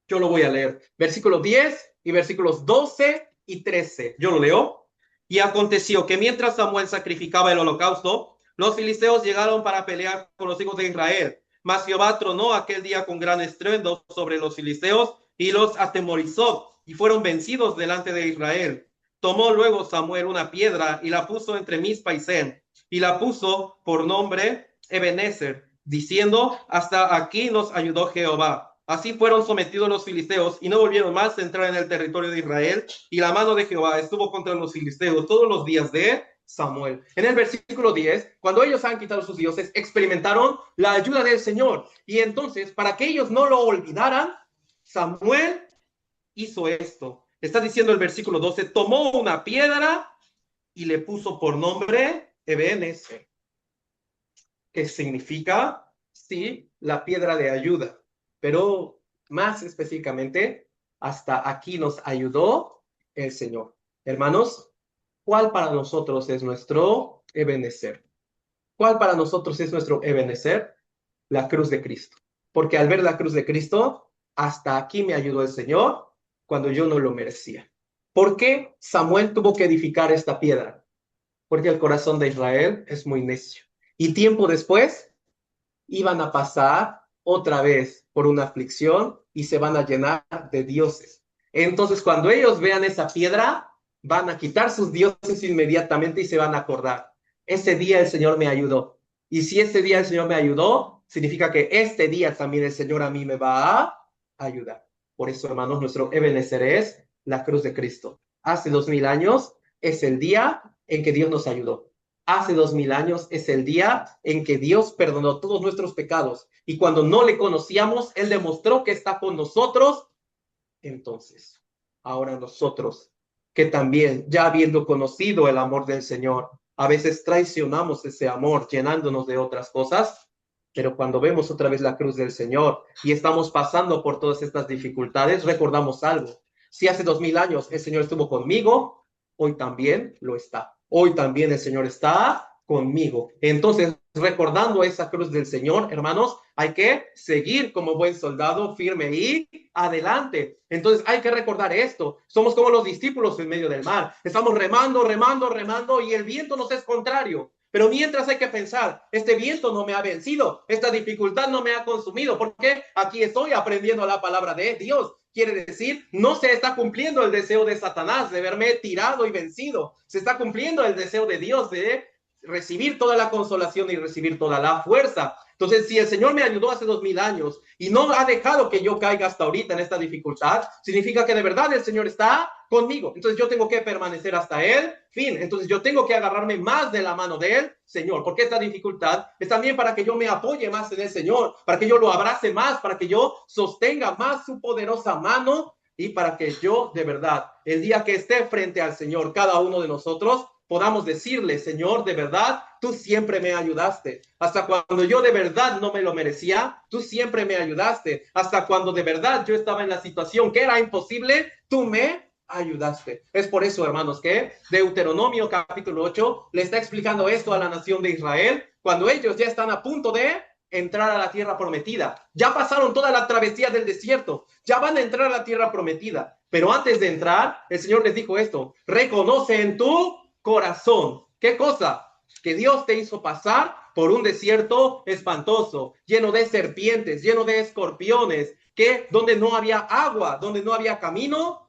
Yo lo voy a leer. Versículo 10 y versículos 12 y 13. Yo lo leo. Y aconteció que mientras Samuel sacrificaba el holocausto, los filisteos llegaron para pelear con los hijos de Israel. Mas Jehová tronó aquel día con gran estruendo sobre los filisteos y los atemorizó y fueron vencidos delante de Israel. Tomó luego Samuel una piedra y la puso entre Mizpa y Sen y la puso por nombre Ebenezer, diciendo, hasta aquí nos ayudó Jehová. Así fueron sometidos los filisteos y no volvieron más a entrar en el territorio de Israel. Y la mano de Jehová estuvo contra los filisteos todos los días de Samuel. En el versículo 10, cuando ellos han quitado sus dioses, experimentaron la ayuda del Señor. Y entonces, para que ellos no lo olvidaran, Samuel hizo esto. Está diciendo el versículo 12, tomó una piedra y le puso por nombre Ebenezer, que significa, sí, la piedra de ayuda. Pero más específicamente, hasta aquí nos ayudó el Señor. Hermanos, ¿cuál para nosotros es nuestro Ebenezer? ¿Cuál para nosotros es nuestro Ebenezer? La cruz de Cristo. Porque al ver la cruz de Cristo, hasta aquí me ayudó el Señor cuando yo no lo merecía. ¿Por qué Samuel tuvo que edificar esta piedra? Porque el corazón de Israel es muy necio. Y tiempo después iban a pasar otra vez por una aflicción y se van a llenar de dioses. Entonces, cuando ellos vean esa piedra, van a quitar sus dioses inmediatamente y se van a acordar. Ese día el Señor me ayudó. Y si ese día el Señor me ayudó, significa que este día también el Señor a mí me va a ayudar. Por eso, hermanos, nuestro Ebenezer es la cruz de Cristo. Hace 2000 años es el día en que Dios nos ayudó. Hace 2000 años es el día en que Dios perdonó todos nuestros pecados. Y cuando no le conocíamos, Él demostró que está con nosotros. Entonces, ahora nosotros, que también, ya habiendo conocido el amor del Señor, a veces traicionamos ese amor llenándonos de otras cosas, pero cuando vemos otra vez la cruz del Señor y estamos pasando por todas estas dificultades, recordamos algo. Si hace 2000 años el Señor estuvo conmigo, hoy también lo está. Hoy también el Señor está conmigo. Entonces, recordando esa cruz del Señor, hermanos, hay que seguir como buen soldado firme y adelante. Entonces hay que recordar esto. Somos como los discípulos en medio del mar. Estamos remando, remando, remando y el viento nos es contrario. Pero mientras hay que pensar, este viento no me ha vencido, esta dificultad no me ha consumido, porque aquí estoy aprendiendo la palabra de Dios. Quiere decir, no se está cumpliendo el deseo de Satanás de verme tirado y vencido. Se está cumpliendo el deseo de Dios de recibir toda la consolación y recibir toda la fuerza. Entonces, si el Señor me ayudó hace 2000 años y no ha dejado que yo caiga hasta ahorita en esta dificultad, significa que de verdad el Señor está conmigo. Entonces yo tengo que permanecer hasta el fin. Entonces yo tengo que agarrarme más de la mano de él, Señor, porque esta dificultad es también para que yo me apoye más en el Señor, para que yo lo abrace más, para que yo sostenga más su poderosa mano y para que yo de verdad, el día que esté frente al Señor, cada uno de nosotros, podamos decirle, Señor, de verdad, tú siempre me ayudaste. Hasta cuando yo de verdad no me lo merecía, tú siempre me ayudaste. Hasta cuando de verdad yo estaba en la situación que era imposible, tú me ayudaste. Es por eso, hermanos, que Deuteronomio capítulo 8 le está explicando esto a la nación de Israel cuando ellos ya están a punto de entrar a la tierra prometida. Ya pasaron toda la travesía del desierto, ya van a entrar a la tierra prometida. Pero antes de entrar, el Señor les dijo esto: reconoce en tu corazón. ¿Qué cosa? Que Dios te hizo pasar por un desierto espantoso, lleno de serpientes, lleno de escorpiones, que donde no había agua, donde no había camino,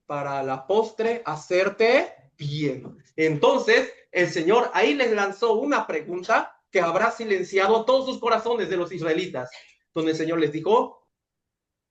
para la postre hacerte bien. Entonces, el Señor ahí les lanzó una pregunta que habrá silenciado todos sus corazones de los israelitas, donde el Señor les dijo: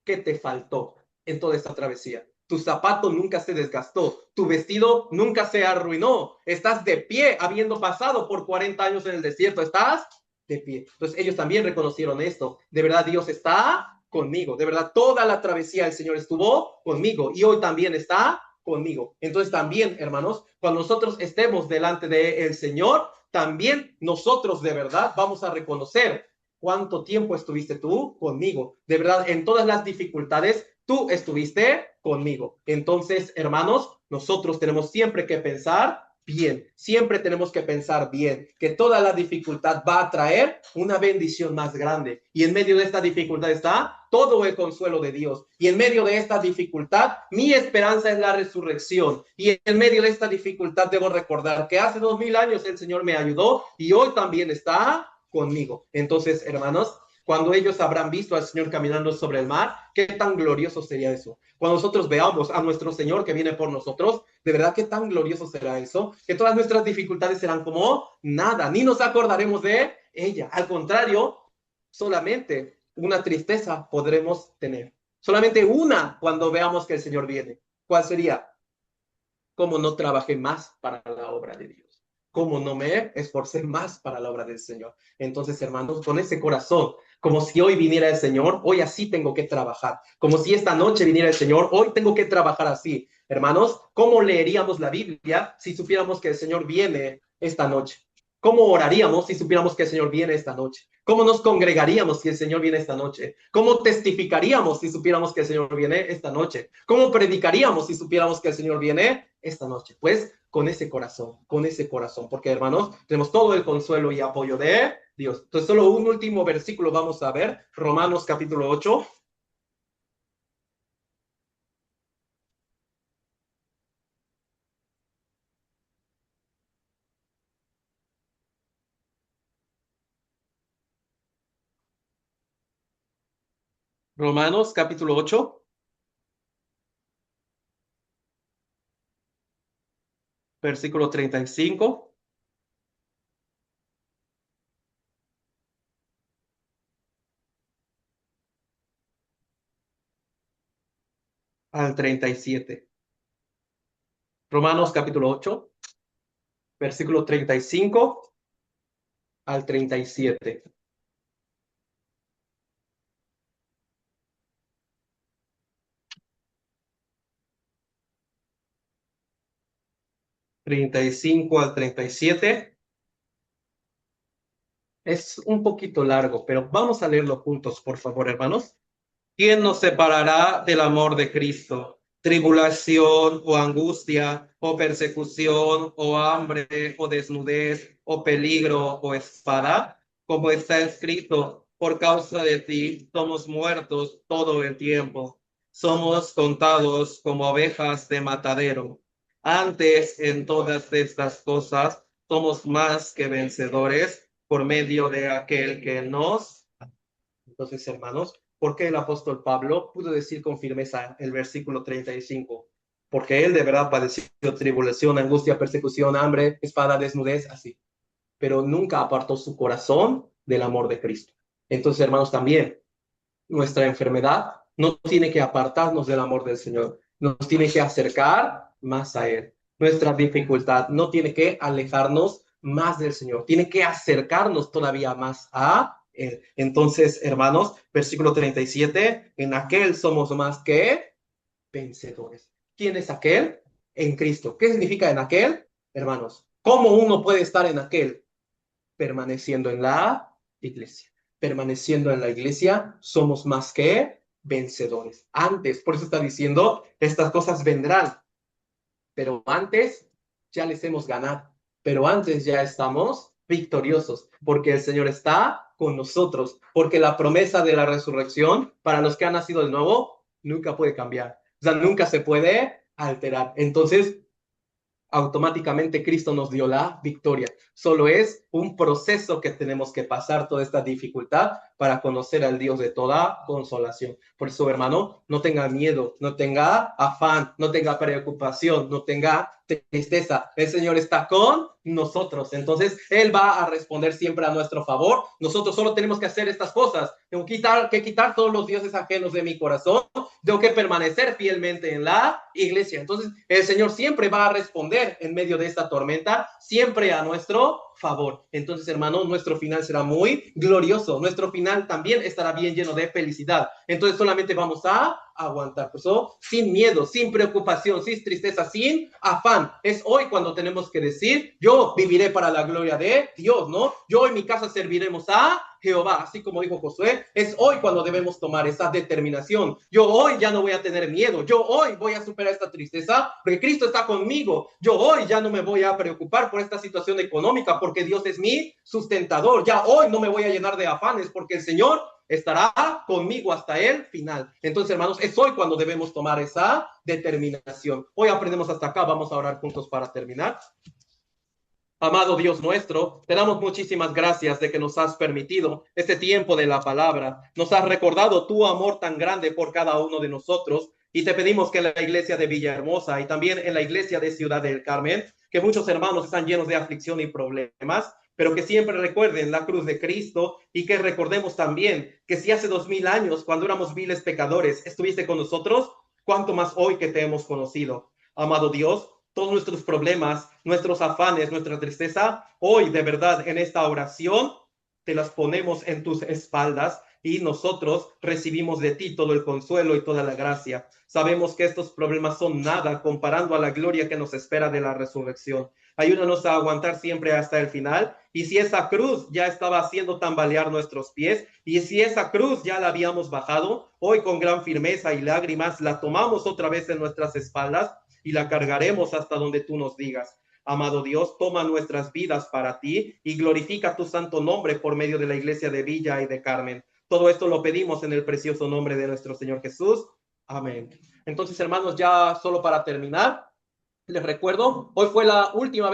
¿qué te faltó en toda esta travesía? Tu zapato nunca se desgastó, tu vestido nunca se arruinó, estás de pie habiendo pasado por 40 años en el desierto, estás de pie. Entonces ellos también reconocieron esto: de verdad Dios está conmigo, de verdad toda la travesía el Señor estuvo conmigo y hoy también está conmigo. Entonces también, hermanos, cuando nosotros estemos delante del Señor, también nosotros de verdad vamos a reconocer cuánto tiempo estuviste tú conmigo. De verdad, en todas las dificultades, tú estuviste conmigo. Entonces, hermanos, nosotros tenemos siempre que pensar bien, siempre tenemos que pensar bien, que toda la dificultad va a traer una bendición más grande. Y en medio de esta dificultad está todo el consuelo de Dios. Y en medio de esta dificultad, mi esperanza es la resurrección. Y en medio de esta dificultad debo recordar que hace 2000 años el Señor me ayudó y hoy también está conmigo. Entonces, hermanos, cuando ellos habrán visto al Señor caminando sobre el mar, qué tan glorioso sería eso. Cuando nosotros veamos a nuestro Señor que viene por nosotros, de verdad qué tan glorioso será eso, que todas nuestras dificultades serán como nada, ni nos acordaremos de ella. Al contrario, solamente una tristeza podremos tener. Solamente una cuando veamos que el Señor viene. ¿Cuál sería? Cómo no trabajé más para la obra de Dios, cómo no me esforcé más para la obra del Señor. Entonces, hermanos, con ese corazón, como si hoy viniera el Señor, hoy así tengo que trabajar. Como si esta noche viniera el Señor, hoy tengo que trabajar así. Hermanos, ¿cómo leeríamos la Biblia si supiéramos que el Señor viene esta noche? ¿Cómo oraríamos si supiéramos que el Señor viene esta noche? ¿Cómo nos congregaríamos si el Señor viene esta noche? ¿Cómo testificaríamos si supiéramos que el Señor viene esta noche? ¿Cómo predicaríamos si supiéramos que el Señor viene esta noche? Pues con ese corazón, porque hermanos, tenemos todo el consuelo y apoyo de Dios. Entonces, solo un último versículo vamos a ver, Romanos capítulo 8. Romanos capítulo 8, versículo 35 al 37. Romanos capítulo 8, versículo 35 al 37. 35 al 37. Es un poquito largo, pero vamos a leerlo juntos, por favor, hermanos. ¿Quién nos separará del amor de Cristo? ¿Tribulación o angustia o persecución o hambre o desnudez o peligro o espada? Como está escrito, por causa de ti somos muertos todo el tiempo. Somos contados como ovejas de matadero. Antes, en todas estas cosas, somos más que vencedores por medio de aquel que nos... Entonces, hermanos, ¿por qué el apóstol Pablo pudo decir con firmeza el versículo 35? Porque él de verdad padeció tribulación, angustia, persecución, hambre, espada, desnudez, así. Pero nunca apartó su corazón del amor de Cristo. Entonces, hermanos, también nuestra enfermedad no tiene que apartarnos del amor del Señor, nos tiene que acercar más a Él. Nuestra dificultad no tiene que alejarnos más del Señor, tiene que acercarnos todavía más a Él. Entonces, hermanos, versículo 37, en aquel somos más que vencedores. ¿Quién es aquel? En Cristo. ¿Qué significa en aquel? Hermanos, ¿cómo uno puede estar en aquel? Permaneciendo en la iglesia. Permaneciendo en la iglesia, somos más que vencedores. Antes, por eso está diciendo, estas cosas vendrán, pero antes ya les hemos ganado, pero antes ya estamos victoriosos, porque el Señor está con nosotros, porque la promesa de la resurrección para los que han nacido de nuevo nunca puede cambiar, o sea, nunca se puede alterar. Entonces, automáticamente Cristo nos dio la victoria. Solo es un proceso que tenemos que pasar toda esta dificultad para conocer al Dios de toda consolación. Por eso, hermano, no tenga miedo, no tenga afán, no tenga preocupación, no tenga tristeza. El Señor está con nosotros. Entonces, Él va a responder siempre a nuestro favor. Nosotros solo tenemos que hacer estas cosas. Tengo que quitar todos los dioses ajenos de mi corazón. Tengo que permanecer fielmente en la iglesia. Entonces, el Señor siempre va a responder en medio de esta tormenta, siempre a nuestro favor. Entonces, hermano, nuestro final será muy glorioso. Nuestro final también estará bien lleno de felicidad. Entonces, solamente vamos a aguantar. Por eso, sin miedo, sin preocupación, sin tristeza, sin afán. Es hoy cuando tenemos que decir, yo viviré para la gloria de Dios, ¿no? Yo en mi casa serviremos a Jehová, así como dijo Josué. Es hoy cuando debemos tomar esa determinación. Yo hoy ya no voy a tener miedo. Yo hoy voy a superar esta tristeza porque Cristo está conmigo. Yo hoy ya no me voy a preocupar por esta situación económica porque Dios es mi sustentador. Ya hoy no me voy a llenar de afanes porque el Señor estará conmigo hasta el final. Entonces, hermanos, es hoy cuando debemos tomar esa determinación. Hoy aprendemos hasta acá. Vamos a orar juntos para terminar. Amado Dios nuestro, te damos muchísimas gracias de que nos has permitido este tiempo de la palabra. Nos has recordado tu amor tan grande por cada uno de nosotros y te pedimos que en la iglesia de Villahermosa y también en la iglesia de Ciudad del Carmen, que muchos hermanos están llenos de aflicción y problemas, pero que siempre recuerden la cruz de Cristo y que recordemos también que si hace 2000 años, cuando éramos viles pecadores, estuviste con nosotros, cuánto más hoy que te hemos conocido. Amado Dios, todos nuestros problemas, nuestros afanes, nuestra tristeza, hoy de verdad en esta oración te las ponemos en tus espaldas y nosotros recibimos de ti todo el consuelo y toda la gracia. Sabemos que estos problemas son nada comparando a la gloria que nos espera de la resurrección. Ayúdanos a aguantar siempre hasta el final. Y si esa cruz ya estaba haciendo tambalear nuestros pies, y si esa cruz ya la habíamos bajado, hoy con gran firmeza y lágrimas la tomamos otra vez en nuestras espaldas y la cargaremos hasta donde tú nos digas. Amado Dios, toma nuestras vidas para ti y glorifica tu santo nombre por medio de la iglesia de Villa y de Carmen. Todo esto lo pedimos en el precioso nombre de nuestro Señor Jesús. Amén. Entonces, hermanos, ya solo para terminar, les recuerdo, hoy fue la última vez